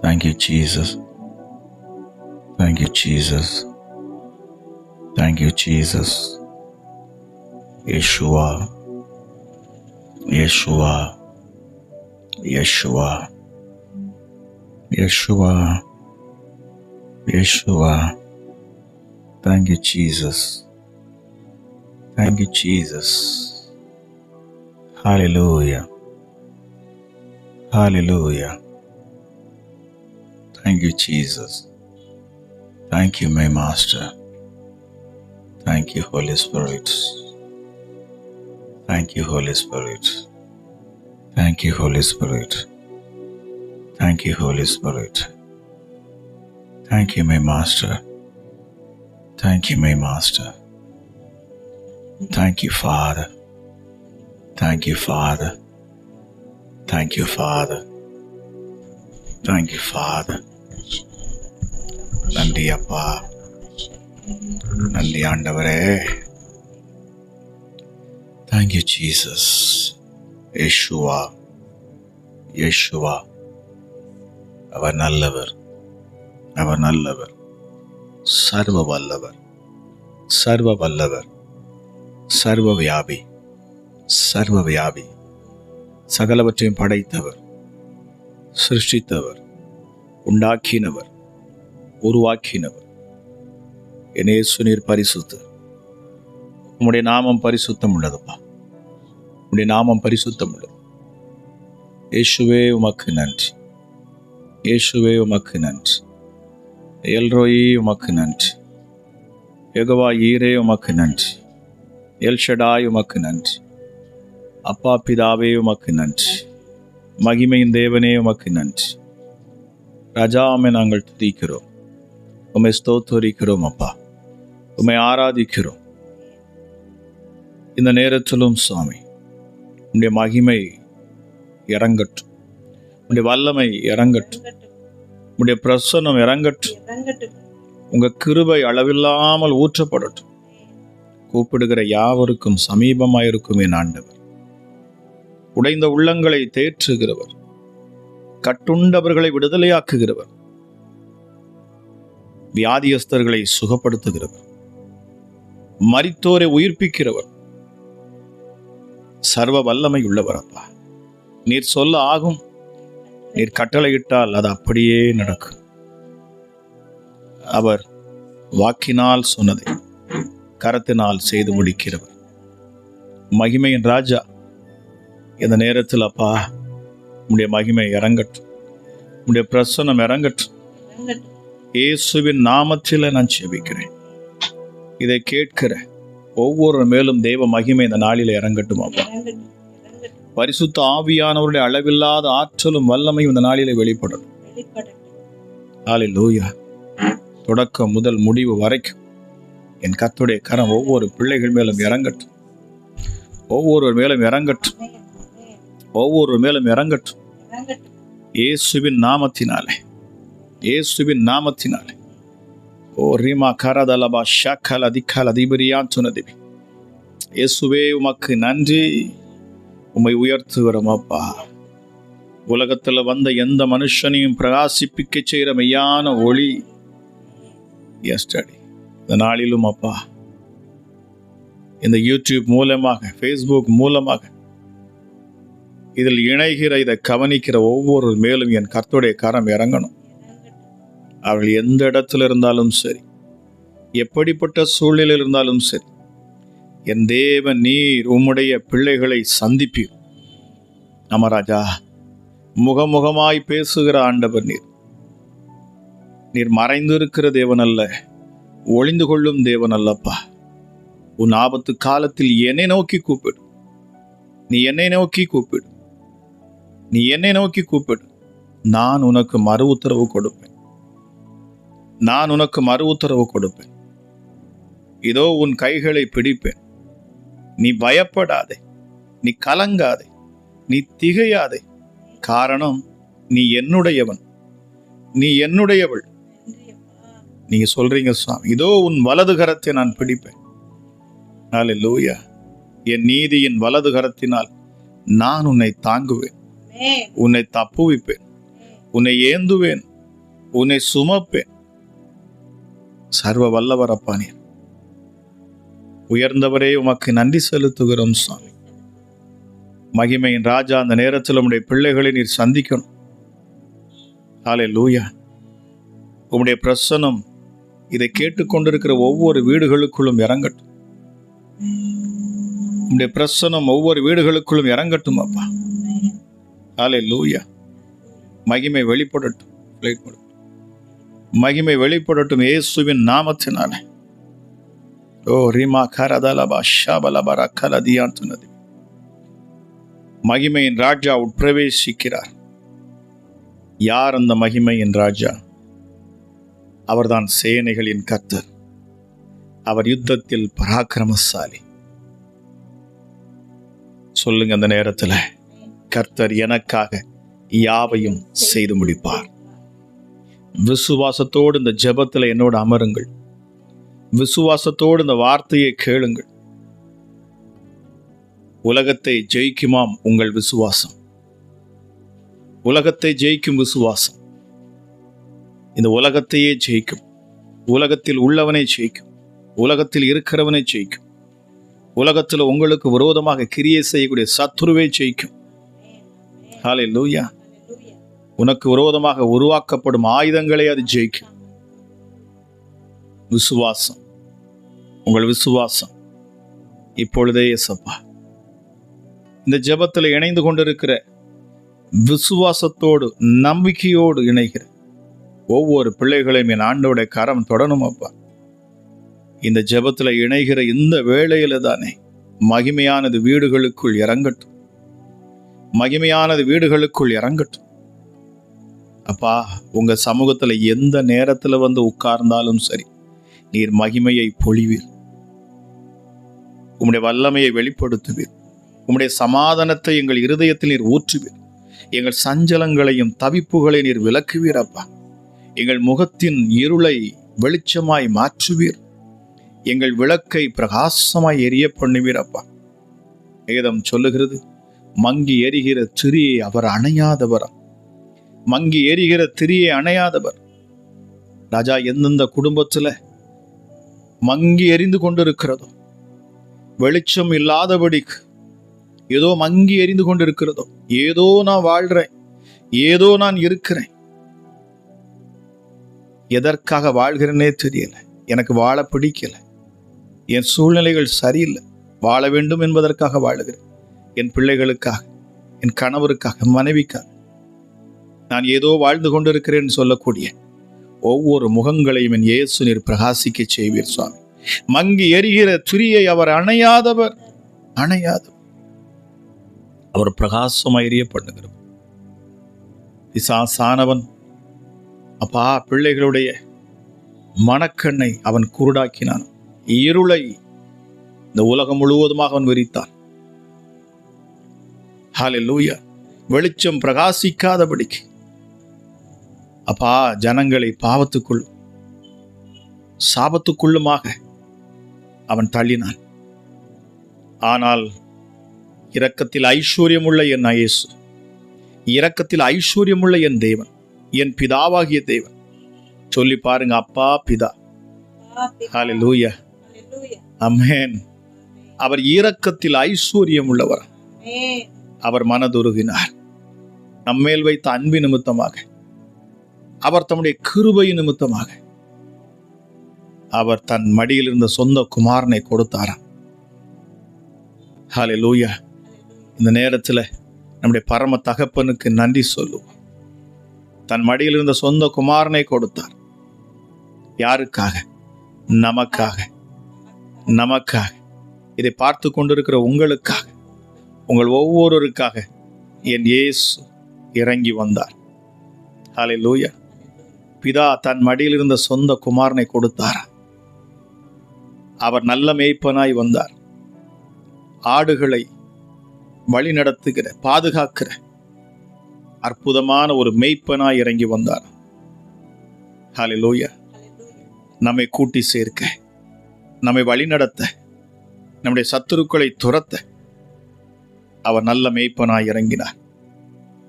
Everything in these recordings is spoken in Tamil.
Thank you, Jesus. Thank you, Jesus. Thank you, Jesus. Yeshua. Yeshua. Yeshua. Yeshua. Yeshua. Thank you, Jesus. Thank you, Jesus. Hallelujah. Hallelujah. Thank you, Jesus. Thank you, my Master. Thank you, Holy Spirit. Thank you, Holy Spirit. Thank you, Holy Spirit. Thank you, Holy Spirit. Thank you, my Master. Thank you, my Master. Thank you, Father. Thank you, Father. Thank you, Father. Thank you, Father. நன்றி அப்பா, நன்றி ஆண்டவரே. Thank you, Jesus. Yeshua. Yeshua. அவர் நல்லவர். அவர் நல்லவர். சர்வ வல்லவர். சர்வ வல்லவர். சர்வ வியாபி. சர்வ வியாபி. சகலவற்றையும் படைத்தவர், சிருஷ்டித்தவர், உண்டாக்கினவர், உருவாக்கினவர். என் இயேசு நீர் பரிசுத்தர். உம்முடைய நாமம் பரிசுத்தம் உள்ளதுப்பா. உம்முடைய நாமம் பரிசுத்தம் உள்ளது. இயேசுவே உமக்கு நன்றி. இயேசுவே உமக்கு நன்றி. எல்ரோயி உமக்கு நன்றி. யெகோவா ஈரே உமக்கு நன்றி. எல்ஷடாய் உமக்கு நன்றி. அப்பா பிதாவே உமக்கு நன்றி. மகிமையின் தேவனே உமக்கு நன்றி. ராஜாவை நாங்கள் துதிக்கிறோம். உம்மை ஸ்தோத்தரிக்கிறோம் அப்பா. உம்மை ஆராதிக்கிறோம். இந்த நேரத்திலும் சுவாமி, உம்முடைய மகிமை இறங்கட்டும். உம்முடைய வல்லமை இறங்கட்டும். உம்முடைய பிரசன்னம் இறங்கட்டும். உங்க கிருபை அளவில்லாமல் ஊற்றப்படட்டும். கூப்பிடுகிற யாவருக்கும் சமீபமாயிருக்கும் என் ஆண்டவர். உடைந்த உள்ளங்களை தேற்றுகிறவர், கட்டுண்டவர்களை விடுதலையாக்குகிறவர், வியாதியஸ்தர்களை சுகப்படுத்துகிறவர், மரித்தோரை உயிர்ப்பிக்கிறவர், சர்வ வல்லமை உள்ளவர் அப்பா. நீர் சொல்ல ஆகும், நீர் கட்டளையிட்டால் அது அப்படியே நடக்கும். அவர் வாக்கினால் சொன்னதை கரத்தினால் செய்து முடிக்கிறவர். மகிமையின் ராஜா, இந்த நேரத்தில் அப்பா உம்முடைய மகிமை இறங்கட்டும். உம்முடைய பிரசன்னம் இறங்கட்டும். இயேசுவின் நாமத்தில் நான் ஜெபிக்கிறேன். இதை கேட்கிற ஒவ்வொரு மேலும் தேவ மகிமை இந்த நாளில் இறங்கட்டும் அப்பா. பரிசுத்த ஆவியானவருடைய அளவில்லாத ஆற்றலும் வல்லமையும் இந்த நாளிலே வெளிப்படணும். ஹல்லேலூயா. தொடக்கம் முதல் முடிவு வரைக்கும் என் கர்த்தருடைய கரம் ஒவ்வொரு பிள்ளைகள் மேலும் இறங்கட்டும். ஒவ்வொருவர் மேலும் இறங்கட்டும். ஒவ்வொரு மேலும் இறங்கட்டும். இயேசுவின் நாமத்தினாலே, இயேசுவின் நாமத்தினாலே. ஓ ரீமா கரதலபா ஷக்கல திக்கல திபரியான் சுனதிபி. இயேசுவே உமக்கு நன்றி. உம்மை உயர்த்துகிறோம் அப்பா. உலகத்தில் வந்த எந்த மனுஷனையும் பிரகாசிப்பிக்க செய்கிற மெய்யான ஒளி எஸ்டர்டே இந்த நாளிலும் அப்பா, இந்த யூடியூப் மூலமாக, ஃபேஸ்புக் மூலமாக இதில் இணைகிற, இதை கவனிக்கிற ஒவ்வொரு மேலும் என் கர்த்தருடைய கரம் இறங்கணும். அவர்கள் எந்த இடத்துல இருந்தாலும் சரி, எப்படிப்பட்ட சூழ்நிலையில் இருந்தாலும் சரி, என் தேவன் நீர் உம்முடைய பிள்ளைகளை சந்திப்பீர். அமராஜா, முகமுகமாய் பேசுகிற ஆண்டவர் நீர். நீர் மறைந்திருக்கிற தேவன் அல்ல, ஒளிந்து கொள்ளும் தேவன் அல்லப்பா. உன் ஆபத்து காலத்தில் என்னை நோக்கி கூப்பிடு. நீ என்னை நோக்கி கூப்பிடு. நீ என்னை நோக்கி கூப்பிடு. நான் உனக்கு மறு உத்தரவு கொடுப்பேன். நான் உனக்கு மறு உத்தரவு கொடுப்பேன். இதோ உன் கைகளை பிடிப்பேன். நீ பயப்படாதே, நீ கலங்காதே, நீ திகையாதே. காரணம், நீ என்னுடையவன், நீ என்னுடையவள். நீங்க சொல்றீங்க சுவாமி, இதோ உன் வலது கரத்தை நான் பிடிப்பேன். ஹல்லேலூயா. என் நீதியின் வலது கரத்தினால் நான் உன்னை தாங்குவேன், உன்னை தப்புவிப்பேன், உன்னை ஏந்துவேன், உன்னை சுமப்பேன். சர்வ வல்லவர் அப்பா நீர். உயர்ந்தவரே, உமக்கு நன்றி செலுத்துகிறோம் சுவாமி. மகிமையின் ராஜா, அந்த நேரத்தில் உம்முடைய பிள்ளைகளை நீர் சந்திக்கணும். ஹல்லேலூயா. உம்முடைய பிரசன்னம் இதை கேட்டுக்கொண்டிருக்கிற ஒவ்வொரு வீடுகளுக்குள்ளும் இறங்கட்டும். உம்முடைய பிரசன்னம் ஒவ்வொரு வீடுகளுக்குள்ளும் இறங்கட்டும் அப்பா. ஹல்லேலூயா. மகிமை வெளிப்படட்டும், மகிமை வெளிப்படட்டும் இயேசுவின் நாமத்தினாலே. ஓ ரிமா கரதலபா ஷபலபர கலதியான் சொன்னது. மகிமையின் ராஜா உட்பிரவேசிக்கிறார். யார் அந்த மகிமையின் ராஜா? அவர்தான் சேனைகளின் கர்த்தர். அவர் யுத்தத்தில் பராக்கிரமசாலி. சொல்லுங்க அந்த நேரத்தில், கர்த்தர் எனக்காக யாவையும் செய்து முடிப்பார். விசுவாசத்தோடு இந்த ஜெபத்தில் என்னோடு அமருங்கள். விசுவாசத்தோடு இந்த வார்த்தையை கேளுங்கள். உலகத்தை ஜெயிக்குமாம் உங்கள் விசுவாசம். உலகத்தை ஜெயிக்கும் விசுவாசம் இந்த உலகத்தையே ஜெயிக்கும். உலகத்தில் உள்ளவனை ஜெயிக்கும். உலகத்தில் இருக்கிறவனை ஜெயிக்கும். உலகத்தில் உங்களுக்கு விரோதமாக கிரியை செய்யக்கூடிய சத்துருவை ஜெயிக்கும். ஹல்லேலூயா. உனக்கு விரோதமாக உருவாக்கப்படும் ஆயுதங்களை அது ஜெயிக்கும். விசுவாசம், உங்கள் விசுவாசம் இப்பொழுதே இயேசப்பா, இந்த ஜெபத்தில் இணைந்து கொண்டிருக்கிற விசுவாசத்தோடு நம்பிக்கையோடு இணைகிற ஒவ்வொரு பிள்ளைகளையும் என் ஆண்டோடைய கரம் தொடணும் அப்பா. இந்த ஜெபத்தில் இணைகிற இந்த வேளையில தானே மகிமையானது வீடுகளுக்குள் இறங்கட்டும். மகிமையானது வீடுகளுக்குள் இறங்கட்டும் அப்பா. உங்க சமூகத்தில் எந்த நேரத்தில் வந்து உட்கார்ந்தாலும் சரி, நீர் மகிமையை பொழிவீர். உம்முடைய வல்லமையை வெளிப்படுத்துவீர். உம்முடைய சமாதானத்தை எங்கள் இருதயத்தில் நீர் ஊற்றுவீர். எங்கள் சஞ்சலங்களையும் தவிப்புகளை நீர் விலக்குவீர் அப்பா. எங்கள் முகத்தின் இருளை வெளிச்சமாய் மாற்றுவீர். எங்கள் விளக்கை பிரகாசமாய் எரிய பண்ணுவீர் அப்பா. வேதம் சொல்லுகிறது, மங்கி எரிகிற திரியை அவர் அணையாதவர். மங்கி எரிகிற திரியை அணையாதவர். ராஜா, எந்தெந்த குடும்பத்துல மங்கி எரிந்து கொண்டிருக்கிறதோ, வெளிச்சம் இல்லாதபடிக்கு ஏதோ மங்கி எரிந்து கொண்டிருக்கிறதோ, ஏதோ நான் வாழ்றேன், ஏதோ நான் இருக்கிறேன், எதற்காக வாழ்கிறேனே தெரியல, எனக்கு வாழ பிடிக்கல, என் சூழ்நிலைகள் சரியில்லை, வாழ வேண்டும் என்பதற்காக வாழுகிறேன், என் பிள்ளைகளுக்காக, என் கணவருக்காக, மனைவிக்காக நான் ஏதோ வாழ்ந்து கொண்டிருக்கிறேன் சொல்லக்கூடிய ஒவ்வொரு முகங்களையும் என் இயேசு நீர் பிரகாசிக்க செய்வீர் சுவாமி. மங்கி எரிகிற திரியை அவர் அணையாதவர். அவர் பிரகாசமாய் எரிய பண்ணுகிறவர். பிசாசானவன் அப்பா பிள்ளைகளுடைய மனக்கண்ணை அவன் குருடாக்கினான். இருளை இந்த உலகம் முழுவதுமாக அவன் விரித்தான். ஹல்லேலூயா. வெளிச்சம் பிரகாசிக்காதபடிக்கு அப்பா ஜனங்களை பாவத்துக்குள்ளும் சாபத்துக்குள்ளுமாக அவன் தள்ளினான். ஆனால் இரக்கத்தில் ஐஸ்வர்யமுள்ள என் இயேசு, இரக்கத்தில் ஐஸ்வர்யமுள்ள என் தேவன், என் பிதாவாகிய தேவன், சொல்லி பாருங்க, அப்பா பிதா. ஹல்லேலூயா, ஆமென். அவர் இரக்கத்தில் ஐஸ்வர்யம் உள்ளவர். அவர் மனதுருகினார். நம்மேல் வைத்த அன்பு நிமித்தமாக, அவர் தம்முடைய கிருபை நிமித்தமாக அவர் தன் மடியில் இருந்த சொந்த குமாரனை கொடுத்தாராம். ஹல்லேலூயா. இந்த நேரத்தில் நம்முடைய பரம தகப்பனுக்கு நன்றி சொல்லுவோம். தன் மடியில் இருந்த சொந்த குமாரனை கொடுத்தார். யாருக்காக? நமக்காக. நமக்காக. இதை பார்த்து கொண்டிருக்கிற உங்களுக்காக, உங்கள் ஒவ்வொருவருக்காக என் இயேசு இறங்கி வந்தார். ஹல்லேலூயா. பிதா தன் மடியில் இருந்த சொந்த குமாரனை கொடுத்தார். அவர் நல்ல மேய்ப்பனாய் வந்தார். ஆடுகளை வழி நடத்துகிற, பாதுகாக்கிற அற்புதமான ஒரு மேய்ப்பனாய் இறங்கி வந்தார். ஹல்லேலூயா. நம்மை கூட்டி சேர்க்க, நம்மை வழி நடத்த, நம்முடைய சத்துருக்களை துரத்த அவர் நல்ல மேய்ப்பனாய் இறங்கினார்.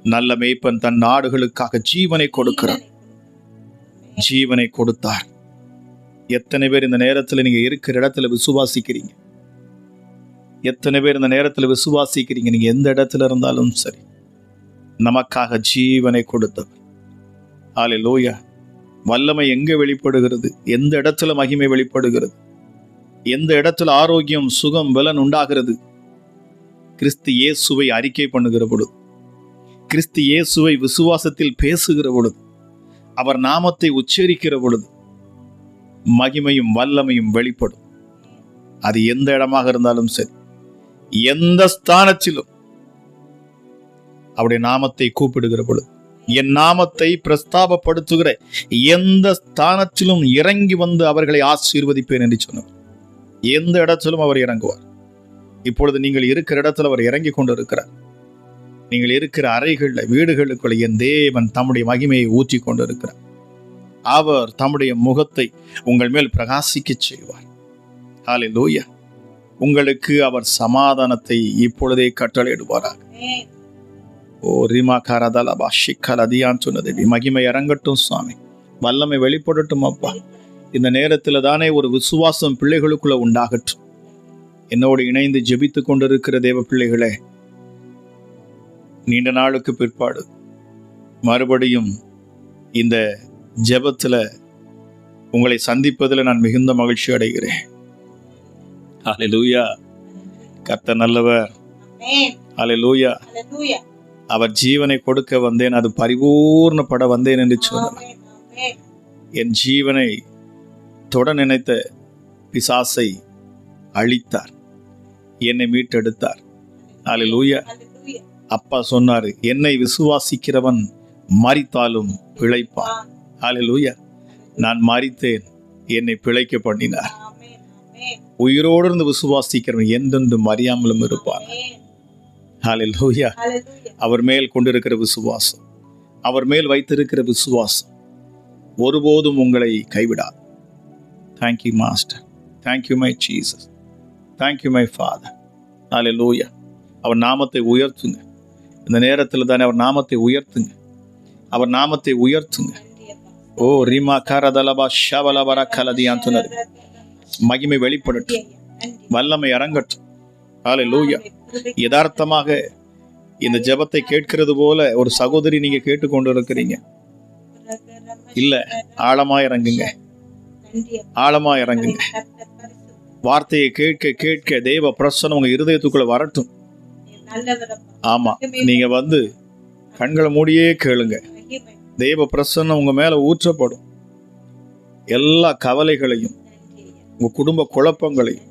நல்ல மேய்ப்பன் தன் ஆடுகளுக்காக ஜீவனை கொடுக்கிறார். ஜீவனை கொடுத்தார். எத்தனை பேர் இந்த நேரத்தில் நீங்க இருக்கிற இடத்துல விசுவாசிக்கிறீங்க? எத்தனை பேர் இந்த நேரத்தில் விசுவாசிக்கிறீங்க? நீங்க எந்த இடத்துல இருந்தாலும் சரி, நமக்காக ஜீவனை கொடுத்தவர். ஹல்லேலூயா. வல்லமை எங்க வெளிப்படுகிறது? எந்த இடத்துல மகிமை வெளிப்படுகிறது? எந்த இடத்துல ஆரோக்கியம், சுகம், பலன் உண்டாகிறது? கிறிஸ்து இயேசுவை அறிக்கை பண்ணுகிற பொழுது, கிறிஸ்து இயேசுவை விசுவாசத்தில் பேசுகிற பொழுது, அவர் நாமத்தை உச்சரிக்கிற பொழுது மகிமையும் வல்லமையும் வெளிப்படும். அது எந்த இடமாக இருந்தாலும் சரி, எந்த ஸ்தானத்திலும் அவருடைய நாமத்தை கூப்பிடுகிற பொழுது, என் நாமத்தை பிரஸ்தாபப்படுத்துகிற எந்த ஸ்தானத்திலும் இறங்கி வந்து அவர்களை ஆசீர்வதிப்பேன் என்று சொன்னார். எந்த இடத்திலும் அவர் இறங்குவார். இப்பொழுது நீங்கள் இருக்கிற இடத்துல அவர் இறங்கி கொண்டு இருக்கிறார். நீங்கள் இருக்கிற அறைகளில், வீடுகளுக்குள்ள என் தேவன் தம்முடைய மகிமையை ஊற்றி கொண்டு இருக்கிறார். அவர் தம்முடைய முகத்தை உங்கள் மேல் பிரகாசிக்க செய்வார். ஹல்லேலூயா. உங்களுக்கு அவர் சமாதானத்தை இப்பொழுதே கட்டளையிடுவாராக. ஓ ரிமா காரதலபா ஷிக்கலதியான் சொன்னது மகிமை இறங்கட்டும் சுவாமி, வல்லமை வெளிப்படட்டும் அப்பா. இந்த நேரத்தில் தானே ஒரு விசுவாசம் பிள்ளைகளுக்குள்ள உண்டாகட்டும். என்னோடு இணைந்து ஜெபித்து கொண்டிருக்கிற தேவ பிள்ளைகளே, நீண்ட நாளுக்கு பிற்பாடு மறுபடியும் இந்த ஜெபத்தில் உங்களை சந்திப்பதில் நான் மிகுந்த மகிழ்ச்சி அடைகிறேன். ஹல்லேலூயா. கர்த்தர் நல்லவர். ஹல்லேலூயா. அவர் ஜீவனை கொடுக்க வந்தேன், அது பரிபூர்ணப்பட வந்தேன் என்று சொன்னார். என் ஜீவனை தொட நினைத்த பிசாசை அழித்தார், என்னை மீட்டெடுத்தார். ஹல்லேலூயா. அப்பா சொன்னாரு, என்னை விசுவாசிக்கிறவன் மரித்தாலும் பிழைப்பான். ஹல்லேலூயா. நான் மரித்தேன், என்னை பிழைக்க பண்ணினார். உயிரோடு இருந்து விசுவாசிக்கிறவன் என்றென்றும் அறியாமலும் இருப்பான். ஹல்லேலூயா. அவர் மேல் கொண்டிருக்கிற விசுவாசம், அவர் மேல் வைத்திருக்கிற விசுவாசம் ஒருபோதும் உங்களை கைவிடாது. Thank you master, thank you my Jesus, thank you my father. ஹல்லேலூயா. அவர் நாமத்தை உயர்த்துங்க. இந்த நேரத்தில் தானே அவர் நாமத்தை உயர்த்துங்க, அவர் நாமத்தை உயர்த்துங்க. ஓ ரிமா காரதலபா ஷவலபர கலதியான் சொன்னார். மகிமை வெளிப்படட்டும், வல்லமை இறங்கட்டும். ஹல்லேலூயா. யதார்த்தமாக இந்த ஜெபத்தை கேட்கிறது போல ஒரு சகோதரி நீங்க கேட்டுக்கொண்டு இருக்கிறீங்க. இல்ல, ஆழமா இறங்குங்க, ஆழமா இறங்குங்க. வார்த்தையை கேட்க கேட்க தேவ பிரசன்னம் உங்க இருதயத்துக்குள்ள வரட்டும். ஆமா, நீங்க வந்து கண்களை மூடியே கேளுங்க. தேவ பிரசன்னம் உங்க மேல ஊற்றப்படும். எல்லா கவலைகளையும், உங்க குடும்ப குழப்பங்களையும்,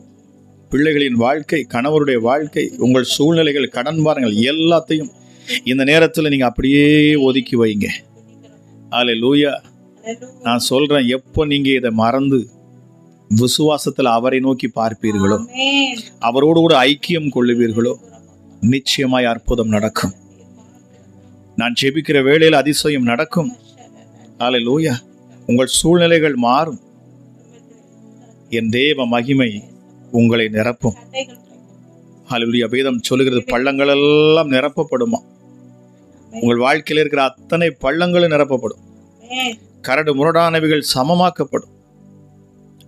பிள்ளைகளின் வாழ்க்கை, கணவருடைய வாழ்க்கை, உங்கள் சூழ்நிலைகள், கடன் பாரங்கள் எல்லாத்தையும் இந்த நேரத்தில் நீங்க அப்படியே ஒதுக்கி வைங்க. ஹல்லேலூயா. நான் சொல்றேன், எப்போ நீங்க இதை மறந்து விசுவாசத்துல அவரை நோக்கி பார்ப்பீர்களோ, அவரோடு கூட ஐக்கியம் கொள்ளுவீர்களோ, நிச்சயமாய் அற்புதம் நடக்கும். நான் ஜெபிக்கிற வேளையில் அதிசயம் நடக்கும். ஹல்லேலூயா. உங்கள் சூழ்நிலைகள் மாறும். என் தேவ மகிமை உங்களை நிரப்பும். ஹல்லேலூயா. வேதம் சொல்லுகிறது, பள்ளங்கள் எல்லாம் நிரப்பப்படுமா. உங்கள் வாழ்க்கையில் இருக்கிற அத்தனை பள்ளங்களும் நிரப்பப்படும். கரடு முரடானவைகள் சமமாக்கப்படும்.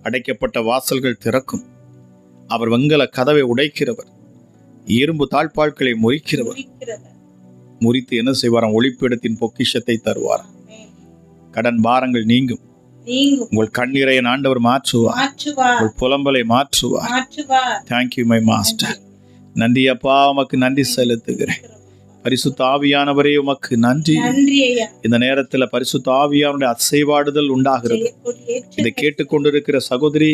அடைக்கப்பட்ட வாசல்கள் திறக்கும். அவர் வெங்கல கதவை உடைக்கிறவர், இரும்பு தாழ்பாள்களை முறிக்கிறவர். முறித்து என்ன செய்வாராம்? ஒளிப்பிடத்தின் பொக்கிஷத்தை தருவார். கடன் பாரங்கள் நீங்கும். உங்கள் கண்ணீரை ஆண்டவர் மாற்றுவார். உங்கள் புலம்பலை மாற்றுவார். Thank you my master. நன்றி அப்பா, உமக்கு நன்றி செலுத்துகிறேன். பரிசுத்த ஆவியானவரே உமக்கு நன்றி. இந்த நேரத்தில் பரிசுத்த ஆவியானுடைய அசைவாடுதல் உண்டாகிறது. இதை கேட்டுக்கொண்டிருக்கிற சகோதரி,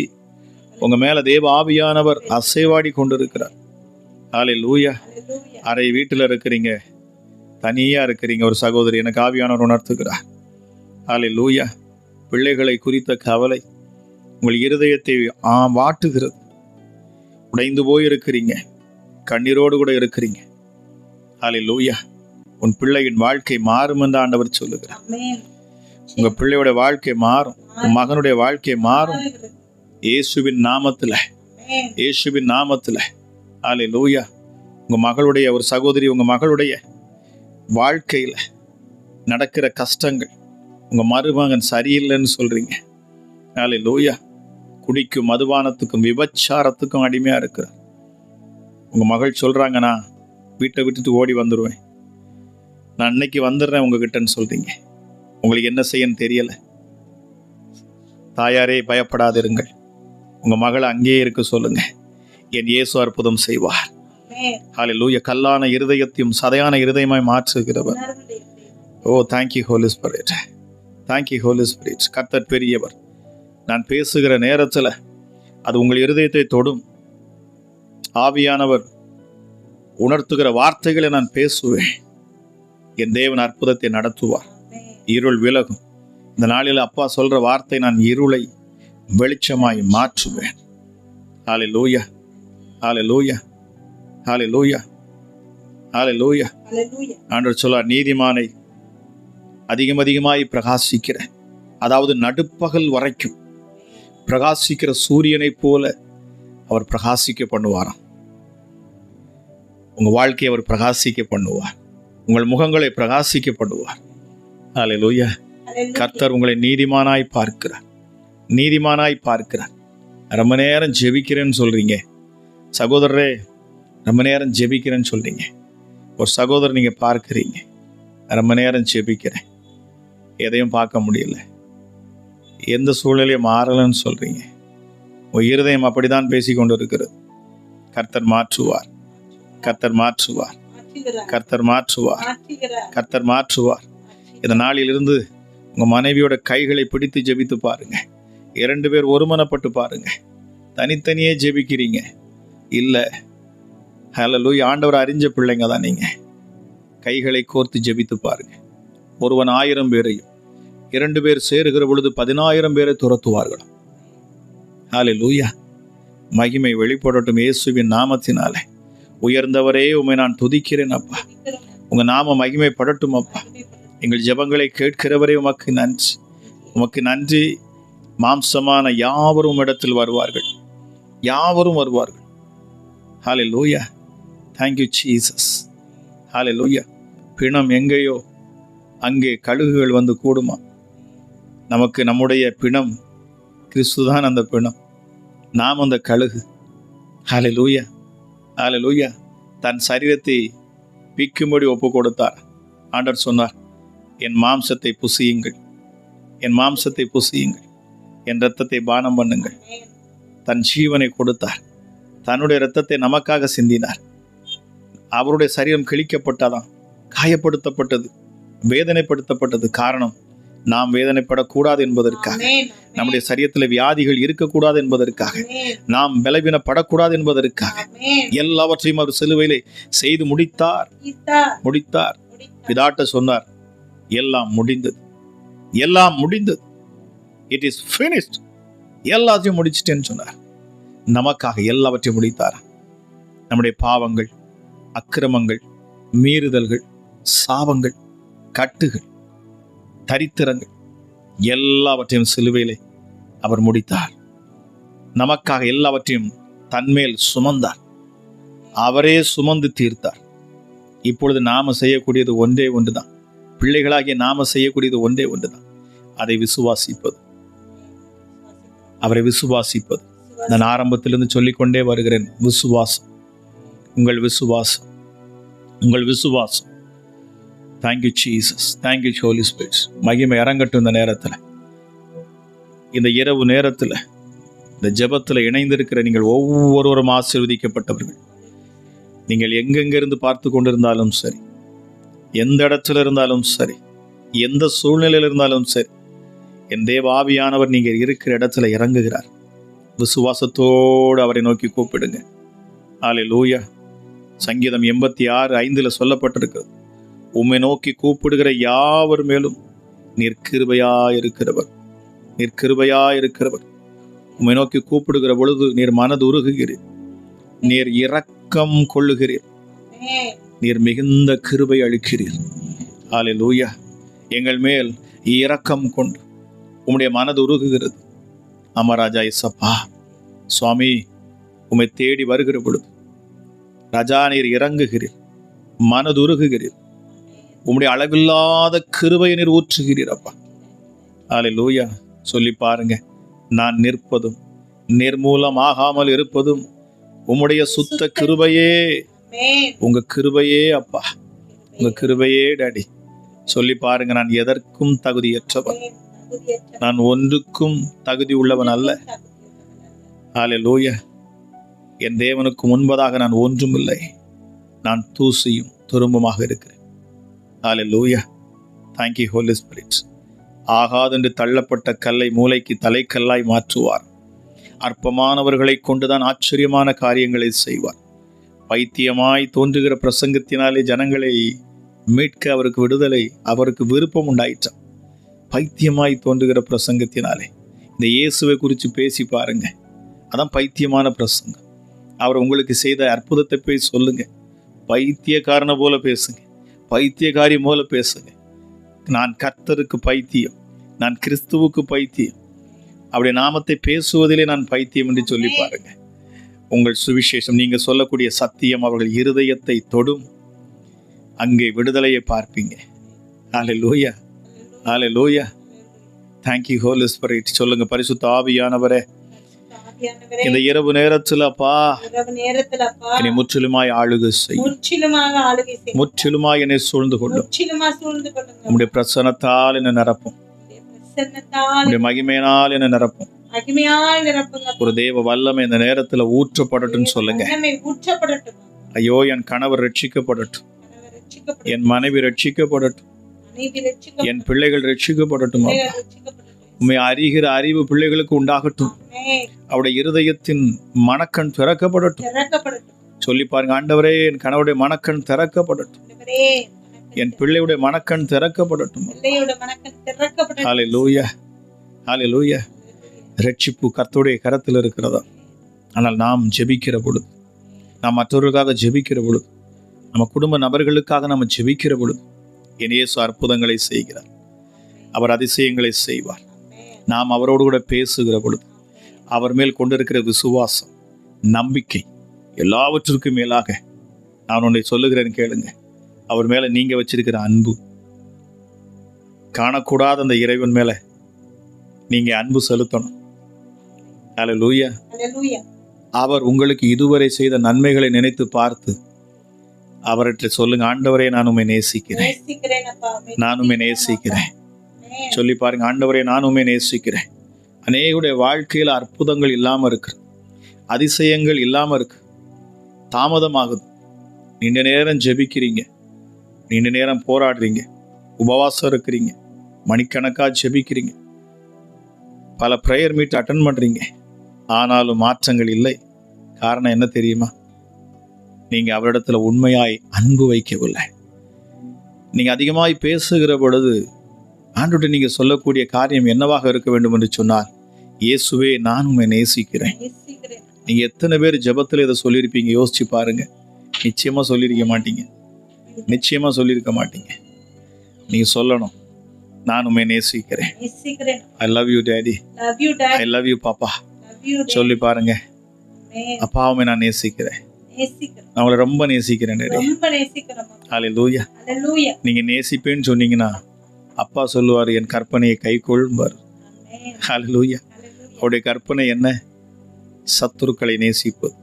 உங்க மேல தேவ ஆவியானவர் அசைவாடி கொண்டிருக்கிறார். ஹல்லேலூயா. அரை வீட்டில் இருக்கிறீங்க, தனியா இருக்கிறீங்க, ஒரு சகோதரி எனக்கு ஆவியானவர் உணர்த்துகிறார். ஹல்லேலூயா. பிள்ளைகளை குறித்த கவலை உங்கள் இருதயத்தை வாட்டுகிறது. உடைந்து போயிருக்கிறீங்க, கண்ணீரோடு கூட இருக்கிறீங்க. ஹல்லேலூயா. உன் பிள்ளையின் வாழ்க்கை மாறும் என்று ஆண்டவர் சொல்லுகிறார். உங்க பிள்ளையோட வாழ்க்கை மாறும், உன் மகனுடைய வாழ்க்கை மாறும். இயேசுவின் நாமத்துல, இயேசுவின் நாமத்துல. ஹல்லேலூயா. உங்க மகளுடைய, ஒரு சகோதரி, உங்க மகளுடைய வாழ்க்கையில நடக்கிற கஷ்டங்கள், உங்க மருமகன் சரியில்லைன்னு சொல்றீங்க. ஹல்லேலூயா. குடிக்கும் மதுபானத்துக்கும் விபச்சாரத்துக்கும் அடிமையா இருக்கிறார். உங்க மகள் சொல்றாங்க, நான் வீட்டை விட்டுட்டு ஓடி வந்துடுவேன், நான் இன்னைக்கு வந்துடுறேன் உங்ககிட்டன்னு சொல்றீங்க. உங்களுக்கு என்ன செய்யன்னு தெரியல. தாயாரே பயப்படாதிருங்கள். உங்க மகளை அங்கேயே இருக்க சொல்லுங்க. என் இயேசு அற்புதம் செய்வார். ஹல்லேலூயா. கல்லான இருதயத்தையும் சதையான இருதயமாய் மாற்றுகிறவர். Oh thank you holy spirit, thank you holy spirit. கர்த்தர் பெரியவர். நான் பேசுகிற நேரத்தில் அது உங்கள் இருதயத்தை தொடும். ஆவியானவர் உணர்த்துகிற வார்த்தைகளை நான் பேசுவேன். என் தேவன் அற்புதத்தை நடத்துவார். இருள் விலகும். இந்த நாளில் அப்பா சொல்ற வார்த்தை, நான் இருளை வெளிச்சமாய் மாற்றுவேன். ஹல்லேலூயா, ஹல்லேலூயா, ஹல்லேலூயா, ஹல்லேலூயா. ஆண்டவர் சொல்றார், நீதிமானை அதிகமாய் பிரகாசிக்கிற, அதாவது நடுப்பகல் வரைக்கும் பிரகாசிக்கிற சூரியனை போல அவர் பிரகாசிக்க பண்ணுவாராம். உங்க வாழ்க்கையை அவர் பிரகாசிக்க பண்ணுவார். உங்கள் முகங்களை பிரகாசிக்க பண்ணுவார். ஹல்லேலூயா. கர்த்தர் உங்களை நீதிமானாய் பார்க்கிறார், நீதிமானாய் பார்க்கிறார். ரொம்ப நேரம் ஜெபிக்கிறேன்னு சொல்றீங்க சகோதரரே, ரொம்ப நேரம் ஜெபிக்கிறேன்னு சொல்றீங்க. ஒரு சகோதரர் நீங்க பார்க்கிறீங்க, ரொம்ப நேரம் ஜெபிக்கிறேன், எதையும் பார்க்க முடியல, எந்த சூழ்நிலையும் மாறலன்னு சொல்றீங்க. உங்க இருதயம் அப்படிதான் பேசிக்கொண்டு இருக்கிறது. கர்த்தர் மாற்றுவார், கர்த்தர் மாற்றுவார், கர்த்தர் மாற்றுவார், கர்த்தர் மாற்றுவார். இந்த நாளிலிருந்து உங்க மனைவியோட கைகளை பிடித்து ஜெபித்து பாருங்க. 2 பேர் ஒருமனப்பட்டு பாருங்க. தனித்தனியே ஜெபிக்கிறீங்க இல்ல. ஹல்லேலூயா. ஆண்டவர் அறிஞ்ச பிள்ளைங்க தான் நீங்க. கைகளை கோர்த்து ஜெபித்து பாருங்க. ஒருவன் 1000 பேரையும் 2 பேர் சேருகிற பொழுது 10,000 பேரை துரத்துவார்கள். ஹல்லேலூயா. மகிமை வெளிப்படட்டும் இயேசுவின் நாமத்தினாலே. உயர்ந்தவரே, உம்மை நான் துதிக்கிறேன் அப்பா. உங்க நாம மகிமைப்படட்டும் அப்பா. எங்கள் ஜெபங்களை கேட்கிறவரே உமக்கு நன்றி, உமக்கு நன்றி. மாம்சமான யாவரும் இடத்தில் வருவார்கள், யாவரும் வருவார்கள். ஹல்லேலூயா. Thank you Jesus. ஹல்லேலூயா. பிணம் எங்கேயோ அங்கே கழுகுகள் வந்து கூடுமா? நமக்கு நம்முடைய பிணம் கிறிஸ்துதான் அந்த பிணம், நாம் அந்த கழுகு. ஹல்லேலூயா, ஹல்லேலூயா. தன் சரீரத்தை பிக்கும்படி ஒப்பு கொடுத்தார். ஆண்டவர் சொன்னார், என் மாம்சத்தை புசியுங்கள், என் மாம்சத்தை புசியுங்கள், என் இரத்தத்தை பானம் பண்ணுங்கள். தன் ஜீவனை கொடுத்தார். தன்னுடைய இரத்தத்தை நமக்காக சிந்தினார். அவருடைய சரீரம் கிழிக்கப்பட்டதாம், காயப்படுத்தப்பட்டது, வேதனைப்படுத்தப்பட்டது. காரணம், நாம் வேதனைப்படக்கூடாது என்பதற்காக, நம்முடைய சரீரத்தில் வியாதிகள் இருக்கக்கூடாது என்பதற்காக, நாம் பலவீனப்படக்கூடாது என்பதற்காக எல்லாவற்றையும் அவர் சிலுவையிலே செய்து முடித்தார், முடித்தார். பிதாட்ட சொன்னார், எல்லாம் முடிந்தது, எல்லாம் முடிந்தது, இட் இஸ் finished. எல்லாத்தையும் முடிச்சிட்டேன்னு சொன்னார். நமக்காக எல்லாவற்றையும் முடித்தார். நம்முடைய பாவங்கள், அக்கிரமங்கள், மீறுதல்கள், சாபங்கள், கட்டுகள், தரித்திரங்கள் எல்லாவற்றையும் சிலுவையிலே அவர் முடித்தார். நமக்காக எல்லாவற்றையும் தன்மேல் சுமந்தார். அவரே சுமந்து தீர்த்தார். இப்பொழுது நாம செய்யக்கூடியது ஒன்றே ஒன்றுதான். பிள்ளைகளாகிய நாம செய்யக்கூடியது ஒன்றே ஒன்றுதான். அதை விசுவாசிப்பது, அவரை விசுவாசிப்பது. நான் ஆரம்பத்திலிருந்து சொல்லிக்கொண்டே வருகிறேன், விசுவாசம், உங்கள் விசுவாசம், உங்கள் விசுவாசம். Thank you Jesus, thank you holy spirit. மகிமை இறங்கட்டும். இந்த நேரத்தில், இந்த இரவு நேரத்தில், இந்த ஜெபத்தில் இணைந்திருக்கிற நீங்கள் ஒவ்வொருவரும் ஆசீர்வதிக்கப்பட்டவர்கள். நீங்கள் எங்கெங்கிருந்து பார்த்து கொண்டிருந்தாலும் சரி, எந்த இடத்துல இருந்தாலும் சரி, எந்த சூழ்நிலையில் இருந்தாலும் சரி, என் தேவ ஆவியானவர் நீங்கள் இருக்கிற இடத்துல இறங்குகிறார். விசுவாசத்தோடு அவரை நோக்கி கூப்பிடுங்க. ஹல்லேலூயா. சங்கீதம் 86:5 சொல்லப்பட்டிருக்கிறது, உம்மை நோக்கி கூப்பிடுகிற யாவர் மேலும் நீர் கிருபையாயிருக்கிறவர், நீர் கிருபையாயிருக்கிறவர். உம்மை நோக்கி கூப்பிடுகிற பொழுது நீர் மனது உருகுகிறீர், நீர் இரக்கம் கொள்ளுகிறீர், நீர் மிகுந்த கிருபை அளிக்கிறீர். ஹல்லேலூயா. எங்கள் மேல் இரக்கம் கொண்டு உம்முடைய மனது உருகுகிறது. அமராஜா இசப்பா சுவாமி, உம்மை தேடி வருகிற பொழுது ராஜா நீர் இறங்குகிறீர், மனது உருகுகிறீர், உம்முடைய அளவில்லாத கிருபையை நீர் ஊற்றுகிறீர் அப்பா. ஹல்லேலூயா. சொல்லி பாருங்க, நான் நிற்பதும் நிர்மூலமாகாமல் இருப்பதும் உம்முடைய சுத்த கிருபையே. உங்க கிருபையே அப்பா, உங்க கிருபையே டாடி. சொல்லி பாருங்க, நான் எதற்கும் தகுதியற்றவன், நான் ஒன்றுக்கும் தகுதி உள்ளவன் அல்ல. ஹல்லேலூயா. என் தேவனுக்கு முன்பதாக நான் ஒன்றும் இல்லை, நான் தூசியும் துரும்புமாக இருக்கிறேன். ஹல்லேலூயா. Thank you Holy Spirit. ஆகாதென்று தள்ளப்பட்ட கல்லை மூளைக்கு தலைக்கல்லாய் மாற்றுவார். அற்பமானவர்களை கொண்டுதான் ஆச்சரியமான காரியங்களை செய்வார். பைத்தியமாய் தோன்றுகிற பிரசங்கத்தினாலே ஜனங்களை மீட்க அவருக்கு விடுதலை, அவருக்கு விருப்பம் உண்டாயிற்றான். பைத்தியமாய் தோன்றுகிற பிரசங்கத்தினாலே இந்த இயேசுவை குறித்து பேசி பாருங்க, அதான் பைத்தியமான பிரசங்கம். அவர் உங்களுக்கு செய்த அற்புதத்தை போய் சொல்லுங்க. பைத்தியக்காரனை போல பேசுங்க, பைத்தியக்காரி போல பேசுங்க. நான் கர்த்தருக்கு பைத்தியம், நான் கிறிஸ்துவுக்கு பைத்தியம், அவருடைய நாமத்தை பேசுவதிலே நான் பைத்தியம் என்று சொல்லி பாருங்க. உங்கள் சுவிசேஷம், நீங்க சொல்லக்கூடிய சத்தியம் அவர்கள் இருதயத்தை தொடும். அங்கே விடுதலையை பார்ப்பீங்க. ஹல்லேலூயா, ஹல்லேலூயா. Thank you Holy Spirit. சொல்லுங்க, பரிசுத்த ஆவியானவரே, இந்த இரவு நேரத்தில் அப்பா என்னை முற்றிலுமாய் ஆளுகை செய்யும், முற்றிலுமாய் என்னை சூழ்ந்து கொள்ளும். உம்முடைய பிரசன்னத்தால் என்னை நிரப்பும், உம்முடைய மகிமையினால் என்னை நிரப்பும். ஒரு தேவ வல்லமை இந்த நேரத்துல ஊற்றப்படட்டும் சொல்லுங்க. ஐயோ, என் கணவர் ரட்சிக்கப்படட்டும், என் மனைவி ரட்சிக்கப்படட்டும், என் பிள்ளைகள் ரட்சிக்கப்படட்டும். உம்மை அறிகிற அறிவு பிள்ளைகளுக்கு உண்டாகட்டும். அவருடைய இருதயத்தின் மனக்கண் திறக்கப்படட்டும். சொல்லி பாருங்க, ஆண்டவரே, என் கணவருடைய மனக்கண் திறக்கப்படட்டும், என் பிள்ளையுடைய மனக்கண் திறக்கப்படட்டும். ஹல்லேலூயா, ஹல்லேலூயா. ரட்சிப்பு கர்த்தருடைய கரத்தில் இருக்கிறதா? ஆனால் நாம் ஜெபிக்கிற பொழுது, நாம் மற்றவர்களுக்காக ஜெபிக்கிற பொழுது, நம்ம குடும்ப நபர்களுக்காக நம்ம ஜெபிக்கிற பொழுது, என் இயேசு அற்புதங்களை செய்கிறார், அவர் அதிசயங்களை செய்வார். நாம் அவரோடு கூட பேசுகிற பொழுது, அவர் மேல் கொண்டிருக்கிற விசுவாசம், நம்பிக்கை, எல்லாவற்றிற்கும் மேலாக நான் ஒன்றை சொல்லுகிறேன் கேளுங்க, அவர் மேல நீங்க வச்சிருக்கிற அன்பு, காணக்கூடாத அந்த இறைவன் மேல நீங்க அன்பு செலுத்தணும். ஹல்லேலூயா. அவர் உங்களுக்கு இதுவரை செய்த நன்மைகளை நினைத்து பார்த்து அவர்கிட்ட சொல்லுங்க, ஆண்டவரே, நான் உம்மை நேசிக்கிறேன், நான் உம்மை நேசிக்கிறேன். சொல்லி பாருங்க, ஆண்டவரே, நான் உம்மை நேசிக்கிறேன். அநேகருடைய வாழ்க்கையில அற்புதங்கள் இல்லாம இருக்கு, அதிசயங்கள் இல்லாம இருக்கு, தாமதமாகுது. நீண்ட நேரம் ஜெபிக்கிறீங்க, நீண்ட நேரம் போராடுறீங்க, உபவாசம் இருக்கிறீங்க, மணிக்கணக்கா ஜெபிக்கிறீங்க, பல ப்ரேயர் மீட் அட்டன் பண்றீங்க, ஆனாலும் மாற்றங்கள் இல்லை. காரணம் என்ன தெரியுமா? நீங்க அவரிடத்துல உண்மையாய் அன்பு வைக்கவில்லை. நீங்க அதிகமாய் பேசுகிற பொழுது ஆண்டவரே, நீங்க சொல்லக்கூடிய காரியம் என்னவாக இருக்க வேண்டும் என்று சொன்னால், இயேசுவே, நான் உம்மை நேசிக்கிறேன். நீங்க எத்தனை பேர் ஜெபத்துல இதை சொல்லியிருப்பீங்க? யோசிச்சு பாருங்க. நிச்சயமா சொல்லியிருக்க மாட்டீங்க, நிச்சயமா சொல்லியிருக்க மாட்டீங்க. நீங்க சொல்லணும், நான் உம்மை நேசிக்கிறேன். I love you daddy, I love you papa. சொல்லி பாருங்க, அப்பா, உம்மை நான் நேசிக்கிறேன், நான் உங்களை ரொம்ப நேசிக்கிறேன் டாடி. ஹல்லேலூயா. நீங்க நேசிப்பேன்னு சொன்னீங்கன்னா அப்பா சொல்லுவார், என் கற்பனையை கைக்கொள்ளும்பார். ஹல்லேலூயா. அவருடைய கற்பனை என்ன? சத்துருக்களை நேசிப்பது,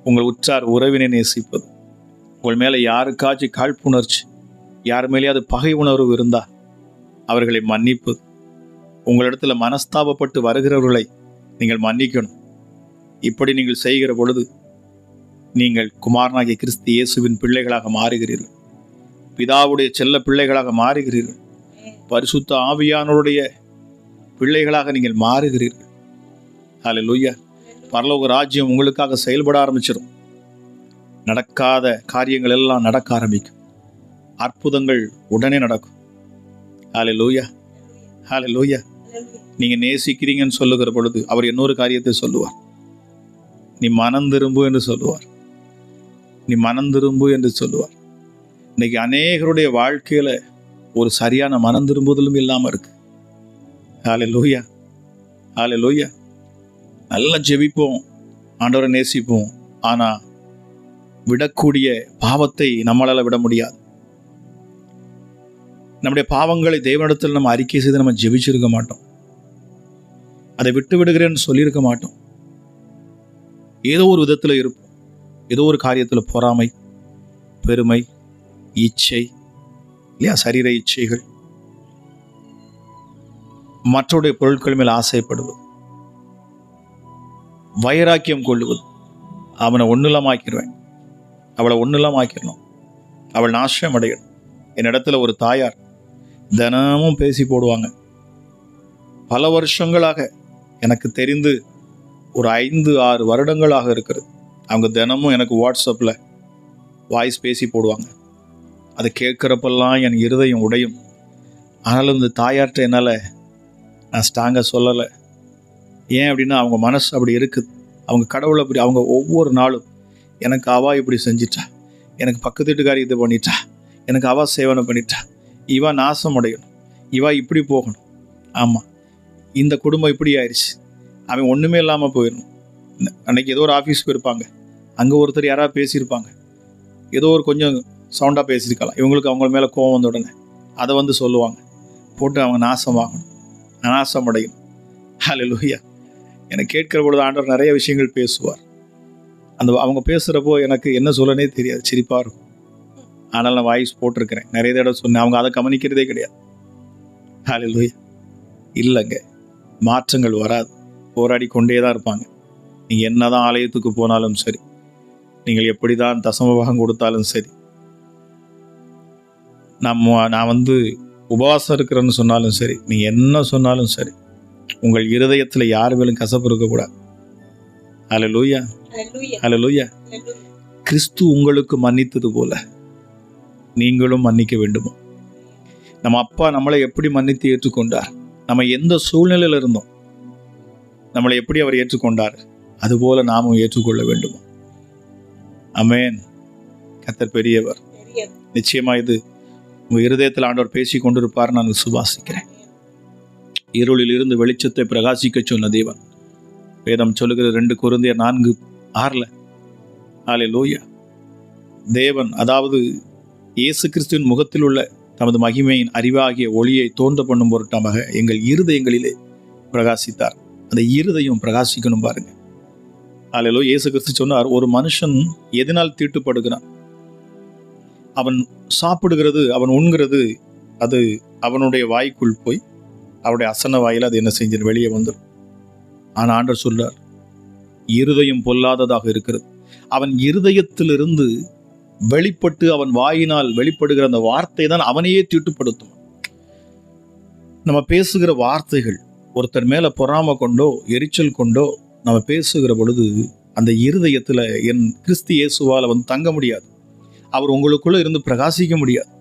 உங்கள் உற்றார் உறவினை நேசிப்பது, உங்கள் மேல யாருக்காச்சும் காழ்ப்புணர்ச்சி, யார் மேலேயாவது பகை உணர்வு இருந்தா அவர்களை மன்னிப்பது, உங்களிடத்துல மனஸ்தாபப்பட்டு வருகிறவர்களை நீங்கள் மன்னிக்கணும். இப்படி நீங்கள் செய்கிற பொழுது நீங்கள் குமாரனாகிய கிறிஸ்து இயேசுவின் பிள்ளைகளாக மாறுகிறீர்கள், பிதாவுடைய செல்ல பிள்ளைகளாக மாறுகிறீர்கள், பரிசுத்த ஆவியானவருடைய பிள்ளைகளாக நீங்கள் மாறுகிறீர்கள். ஹல்லேலூயா. பரலோக ராஜ்யம் உங்களுக்காக செயல்பட ஆரம்பிச்சிடும். நடக்காத காரியங்கள் எல்லாம் நடக்க ஆரம்பிக்கும், அற்புதங்கள் உடனே நடக்கும். ஹல்லேலூயா, ஹல்லேலூயா. நீங்க நேசிக்கிறீங்கன்னு சொல்லுகிற பொழுது அவர் இன்னொரு காரியத்தை சொல்லுவார், நீ மனம் திரும்பு என்று சொல்லுவார், நீ மனம் திரும்பு என்று சொல்லுவார். இன்னைக்கு அநேகருடைய வாழ்க்கையில ஒரு சரியான மனம் திரும்புதலும் இல்லாம இருக்கு. ஹல்லேலூயா, ஹல்லேலூயா. நல்லா ஜெபிப்போம், ஆண்டவரை நேசிப்போம், ஆனா விடக்கூடிய பாவத்தை நம்மளால விட முடியாது. நம்முடைய பாவங்களை தேவனிடத்தில் நம்ம அறிக்கை செய்து நம்ம ஜெபிச்சிருக்க மாட்டோம். அதை விட்டு விடுகிறேன்னு சொல்லியிருக்க மாட்டோம். ஏதோ ஒரு விதத்தில் இருப்போம். ஏதோ ஒரு காரியத்தில் பொறாமை, பெருமை, இச்சை, இல்லையா, சரீர இச்சைகள், மற்றவருடைய பொருட்கள் மேல் ஆசைப்படுவது, வைராக்கியம் கொள்ளுவது. அவனை ஒன்றுலாமாக்கிடுவேன், அவளை ஒன்றுலாமாக்கிடணும், அவள் நாசம் அடையணும். என்னிடத்துல ஒரு தாயார் தினமும் பேசி போடுவாங்க. பல வருஷங்களாக, எனக்கு தெரிந்து ஒரு 5-6 வருடங்களாக இருக்கிறது. அவங்க தினமும் எனக்கு வாட்ஸ்அப்பில் வாய்ஸ் பேசி போடுவாங்க. அதை கேட்குறப்பெல்லாம் என் இருதயம் உடையும். ஆனாலும் இந்த தாயார்கிட்ட என்னால் நான் ஸ்ட்ராங்காக சொல்லலை. ஏன் அப்படின்னா அவங்க மனசு அப்படி இருக்குது. அவங்க கடவுளை அப்படி, அவங்க ஒவ்வொரு நாளும் எனக்கு அவா இப்படி செஞ்சிட்டா, எனக்கு பக்கத்து வீட்டுக்காரி இது பண்ணிட்டா, எனக்கு அவா சேவனை பண்ணிட்டா, இவா நாசம் அடையணும், இவா இப்படி போகணும், ஆமாம் இந்த குடும்பம் இப்படி ஆயிடுச்சு, அவன் ஒன்றுமே இல்லாமல் போயிடணும். அன்றைக்கி ஏதோ ஒரு ஆஃபீஸ் போயிருப்பாங்க, அங்கே ஒருத்தர் யாராவது பேசியிருப்பாங்க, ஏதோ ஒரு கொஞ்சம் சவுண்டாக பேசியிருக்கலாம், இவங்களுக்கு அவங்க மேலே கோவம் வந்த உடனே அதை வந்து சொல்லுவாங்க, போட்டு அவங்க நாசமாகணும், நாசம் அடையணும். ஹல்லேலூயா. எனக்கு கேட்கிற பொழுது ஆண்டவர் நிறைய விஷயங்கள் பேசுவார். அவங்க பேசுகிறப்போ எனக்கு என்ன சொல்லனே தெரியாது, சிரிப்பாக இருக்கும். ஆனால் நான் வாய்ஸ் போட்டிருக்கிறேன், நிறைய தடவை சொன்னேன். அவங்க அதை கவனிக்கிறதே கிடையாது. ஹல்லேலூயா. இல்லைங்க, மாற்றங்கள் வராது, போராடி கொண்டே தான் இருப்பாங்க. நீங்கள் என்ன தான் ஆலயத்துக்கு போனாலும் சரி, நீங்கள் எப்படி தான் தசமபாகம் கொடுத்தாலும் சரி, நான் வந்து உபவாசம் இருக்கிறேன்னு சொன்னாலும் சரி, நீங்கள் என்ன சொன்னாலும் சரி, உங்கள் இருதயத்தில் யார் மேலும் கசப்பு இருக்கக்கூடாது. ஹல்லேலூயா, ஹல்லேலூயா. கிறிஸ்து உங்களுக்கு மன்னித்தது போல நீங்களும் மன்னிக்க வேண்டுமோ? நம்ம அப்பா நம்மளை எப்படி மன்னித்து ஏற்றுக்கொண்டார், நம்ம எந்த சூழ்நிலையில் இருந்தோம் நம்மளை எப்படி அவர் ஏற்றுக்கொண்டார், அதுபோல நாமும் ஏற்றுக்கொள்ள வேண்டுமோ? ஆமென். கர்த்தர் பெரியவர். நிச்சயமா இது உங்கள் இருதயத்தில் ஆண்டவர் பேசி கொண்டிருப்பார், நான் விசுவாசிக்கிறேன். இருளில் இருந்து வெளிச்சத்தை பிரகாசிக்க சொன்ன தேவன், வேதம் சொல்லுகிற 2 கொரிந்தியர் 4:6 ஹல்லேலூயா. தேவன், அதாவது இயேசு கிறிஸ்துவின் முகத்தில் உள்ள தமது மகிமையின் அறிவாகிய ஒளியை தோன்ற பண்ணும் பொருட்டாக எங்கள் இருதயங்களிலே பிரகாசித்தார். அந்த இருதயம் பிரகாசிக்கணும் பாருங்க. ஹல்லேலூயா. இயேசு கிறிஸ்து சொன்னார், ஒரு மனுஷன் எதனால் தீட்டுப்படுகிறான்? அவன் சாப்பிடுகிறது, அவன் உண்கிறது, அது அவனுடைய வாய்க்குள் போய் அவருடைய அசன வாயில் அது என்ன செஞ்சு வெளியே வந்துடும். ஆனால் ஆண்டவர் சொல்றார், இருதயம் பொல்லாததாக இருக்கிறது. அவன் இருதயத்திலிருந்து வெளிப்பட்டு அவன் வாயினால் வெளிப்படுகிற அந்த வார்த்தை தான் அவனையே தீட்டுப்படுத்தும். நம்ம பேசுகிற வார்த்தைகள், ஒருத்தர் மேல பொறாமை கொண்டோ எரிச்சல் கொண்டோ நம்ம பேசுகிற பொழுது அந்த இருதயத்துல என் கிறிஸ்து இயேசுவால் வந்து தங்க முடியாது. அவர் உங்களுக்குள்ள இருந்து பிரகாசிக்க முடியாது,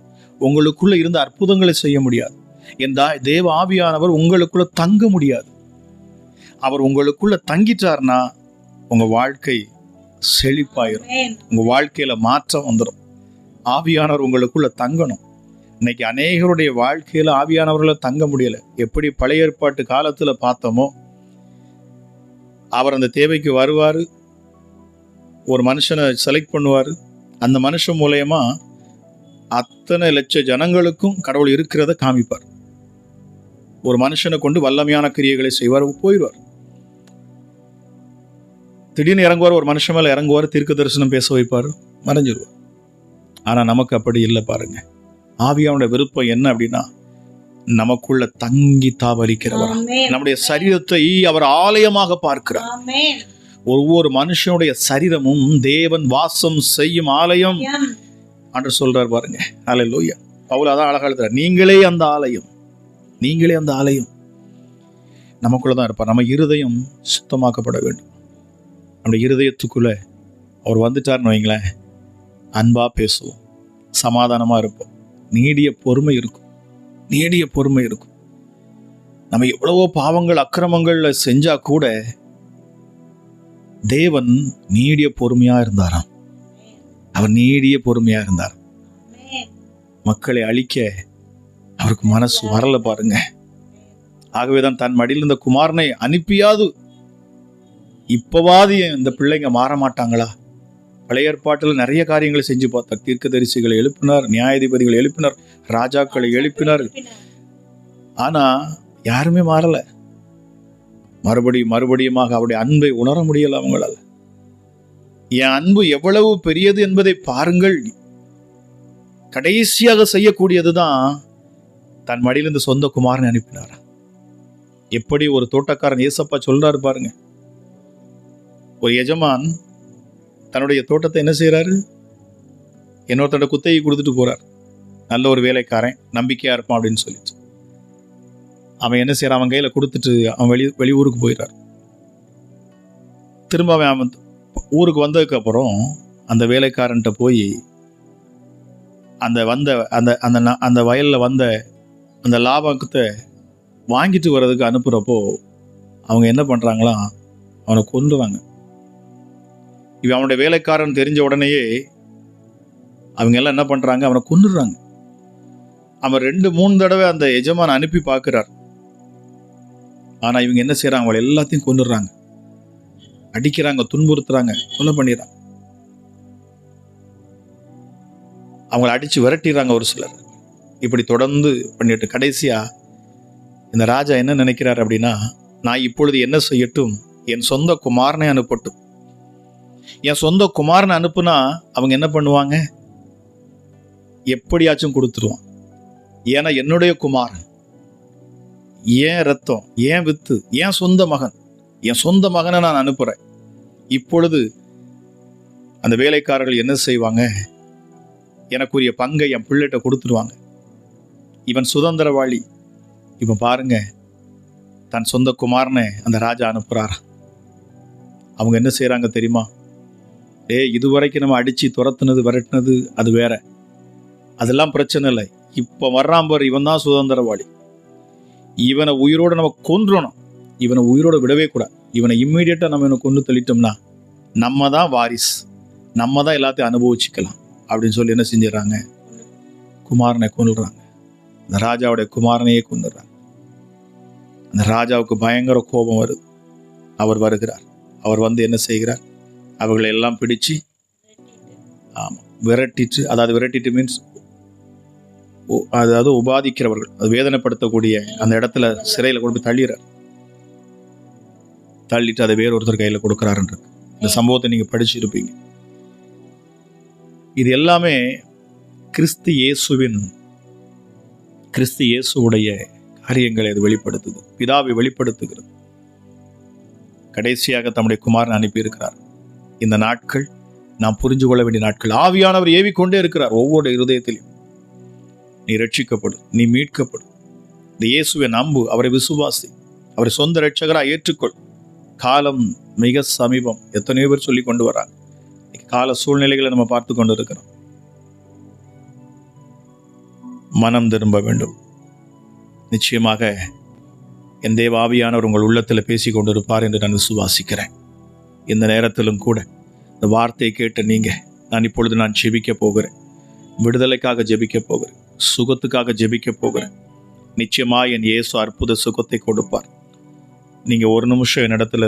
உங்களுக்குள்ள இருந்து அற்புதங்களை செய்ய முடியாது. என் தேவ ஆவியானவர் உங்களுக்குள்ள தங்க முடியாது. அவர் உங்களுக்குள்ள தங்கிட்டார்னா உங்க வாழ்க்கை செழிப்பாயிரும், உங்க வாழ்க்கையில மாற்றம் வந்துடும். ஆவியானவர் உங்களுக்குள்ள தங்கணும். இன்னைக்கு அநேகருடைய வாழ்க்கையில ஆவியானவர்களை தங்க முடியல. எப்படி பழைய ஏற்பாட்டு காலத்துல பார்த்தோமோ, அவர் அந்த தேவைக்கு வருவாரு, ஒரு மனுஷனை செலக்ட் பண்ணுவாரு, அந்த மனுஷன் மூலயமா அத்தனை லட்ச ஜனங்களுக்கும் கடவுள் இருக்கிறத காமிப்பார். ஒரு மனுஷனை கொண்டு வல்லமையான கிரியைகளை செய்வார், போயிடுவார். திடீர்னு இறங்குவார், ஒரு மனுஷன் மேல இறங்குவார், தீர்க்க தரிசனம் பேச வைப்பார், மறைஞ்சிருவார். ஆனா நமக்கு அப்படி இல்லை பாருங்க. ஆவியானுடைய விருப்பம் என்ன அப்படின்னா, நமக்குள்ள தங்கி தாவலிக்கிறவர், நம்முடைய சரீரத்தை அவர் ஆலயமாக பார்க்கிறார். ஒவ்வொரு மனுஷனுடைய சரீரமும் தேவன் வாசம் செய்யும் ஆலயம் என்று சொல்றார் பாருங்க. ஹல்லேலூயா. பவுல் அதான் அழகா எழுதுறார், நீங்களே அந்த ஆலயம், நீங்களே அந்த ஆலயம். நமக்குள்ளதான் இருப்பார். நம்ம இருதயம் சுத்தமாக்கப்பட வேண்டும். நம்முடைய இருதயத்துக்குள்ள அவர் வந்துட்டார்னு வைங்களேன், அன்பா பேசுவோம், சமாதானமா இருப்போம், நீடிய பொறுமை இருக்கும், நீடிய பொறுமை இருக்கும். நம்ம எவ்வளவோ பாவங்கள் அக்கிரமங்கள்ல செஞ்சா கூட தேவன் நீடிய பொறுமையா இருந்தாராம். அவர் நீடிய பொறுமையா இருந்தார். மக்களை அழிக்க அவருக்கு மனசு வரல பாருங்க. ஆகவேதான் தன் மடியில் இருந்த குமாரனை அனுப்பியாது இப்பவாது இந்த பிள்ளைங்க மாற மாட்டாங்களா பழைய ஏற்பாட்டில் நிறைய காரியங்களை செஞ்சு பார்த்தார். தீர்க்கதரிசிகளை எழுப்பினார், நியாயாதிபதிகளை எழுப்பினார், ராஜாக்களை எழுப்பினார். ஆனா யாருமே மாறல. மறுபடியுமாக அவருடைய அன்பை உணர முடியல அவங்களால. என் அன்பு எவ்வளவு பெரியது என்பதை பாருங்கள். கடைசியாக செய்யக்கூடியதுதான் தன் மடியிலிருந்து சொந்த குமாரனை அனுப்பினார். எப்படி ஒரு தோட்டக்காரன் ஏசப்பா சொல்றாரு பாருங்க. ஒரு எஜமான் தன்னுடைய தோட்டத்தை என்ன செய்யறாரு? இன்னொருத்தோட குத்தகை கொடுத்துட்டு போறார். நல்ல ஒரு வேலைக்காரன், நம்பிக்கையா இருப்பான் அப்படின்னு சொல்லிட்டு அவன் என்ன செய்யறான்? அவன் கையில கொடுத்துட்டு அவன் வெளியூருக்கு போயிடுறார். திரும்ப அவன் ஊருக்கு வந்ததுக்கு அப்புறம் அந்த வேலைக்காரன்ட்ட போய் அந்த வயல்ல வந்த அந்த லாபத்தை வாங்கிட்டு வர்றதுக்கு அனுப்புறப்போ அவங்க என்ன பண்றாங்களாம்? அவனை கொன்றுறாங்க. இவன் அவனுடைய வேலைக்காரன் தெரிஞ்ச உடனேயே அவங்க எல்லாம் என்ன பண்றாங்க? அவனை கொன்றுறாங்க. அவன் 2-3 தடவை அந்த எஜமான் அனுப்பி பார்க்கிறார். ஆனா இவங்க என்ன செய்யறாங்க? அவங்களை எல்லாத்தையும் கொன்றுறாங்க, அடிக்கிறாங்க, துன்புறுத்துறாங்க, கொலை பண்ணிடுறாங்க. அவங்களை அடிச்சு விரட்டிடுறாங்க ஒரு சிலர். இப்படி தொடர்ந்து பண்ணிட்டு கடைசியா இந்த ராஜா என்ன நினைக்கிறார் அப்படின்னா, நான் இப்பொழுது என்ன செய்யட்டும்? என் சொந்த குமாரனை அனுப்பட்டும். என் சொந்த குமாரனை அனுப்புனா அவங்க என்ன பண்ணுவாங்க? எப்படியாச்சும் கொடுத்துருவான். ஏன்னா என்னுடைய குமாரன், ஏன் ரத்தம், ஏன் வித்து, ஏன் சொந்த மகன், என் சொந்த மகனை நான் அனுப்புறேன். இப்பொழுது அந்த வேலைக்காரர்கள் என்ன செய்வாங்க? எனக்குரிய பங்கை என் பிள்ளைகிட்ட கொடுத்துருவாங்க. இவன் சுதந்திரவாளி. இவன் பாருங்க, தன் சொந்த குமாரனை அந்த ராஜா அனுப்புறாரா. அவங்க என்ன செய்யறாங்க தெரியுமா? இதுவரைக்கும் நம்ம அடிச்சு துரத்துனது, விரட்டினது அது வேற, அதெல்லாம் பிரச்சனை இல்லை. இப்ப வர்றான் பாரு, இவன் தான் சுதந்திரவாளி. இவனை உயிரோட நம்ம கொன்றணும். இவனை உயிரோட விடவே கூடாது. இவனை இம்மீடியட்டா நம்ம இவனை கொண்டு தள்ளிட்டோம்னா நம்ம தான் வாரிஸ், நம்ம தான் எல்லாத்தையும் அனுபவிச்சுக்கலாம் அப்படின்னு சொல்லி என்ன செஞ்சிடறாங்க? குமாரனை கொன்னுடுறாங்க. அந்த ராஜாவுடைய குமாரனையே கொன்னுடுறாங்க. அந்த ராஜாவுக்கு பயங்கர கோபம் வருது. அவர் வருகிறார். அவர் வந்து என்ன செய்கிறார்? அவர்களை எல்லாம் பிடிச்சு விரட்டிட்டு, அதாவது விரட்டிட்டு மீன்ஸ் அதாவது உபாதிக்கிறவர்கள், அது வேதனைப்படுத்தக்கூடிய அந்த இடத்துல சிறையில் கொண்டு போய் தள்ளிடுறார். தள்ளிட்டு அதை வேறொருத்தர் கையில் கொடுக்குறாருன்ற இந்த சம்பவத்தை நீங்க படிச்சிருப்பீங்க. இது எல்லாமே கிறிஸ்து இயேசுவுடைய காரியங்களை அது வெளிப்படுத்துது. பிதாவை வெளிப்படுத்துகிறது. கடைசியாக தம்முடைய குமாரன் அனுப்பி இருக்கிறார். இந்த நாட்கள் நாம் புரிஞ்சு கொள்ள வேண்டிய நாட்கள். ஆவியானவர் ஏவிக்கொண்டே இருக்கிறார் ஒவ்வொரு இருதயத்திலும். நீ ரட்சிக்கப்படும், நீ மீட்கப்படும். இந்த இயேசுவை நம்பு, அவரை விசுவாசி, அவரை சொந்த ரட்சகராக ஏற்றுக்கொள். காலம் மிக சமீபம். எத்தனையோ பேர் சொல்லி கொண்டு வராங்க. கால சூழ்நிலைகளை நம்ம பார்த்து கொண்டு இருக்கிறோம். மனம் திரும்ப வேண்டும். நிச்சயமாக என் தேவ ஆவியானவர் உங்கள் உள்ளத்தில் பேசி கொண்டிருப்பார் என்று நான் விசுவாசிக்கிறேன். இந்த நேரத்திலும் கூட இந்த வார்த்தையை கேட்ட நீங்க, நான் ஜெபிக்க போகிறேன். விடுதலைக்காக ஜெபிக்க போகிறேன். சுகத்துக்காக ஜெபிக்க போகிறேன். நிச்சயமா என் இயேசு அற்புத சுகத்தை கொடுப்பார். நீங்க ஒரு நிமிஷம் என்னிடத்துல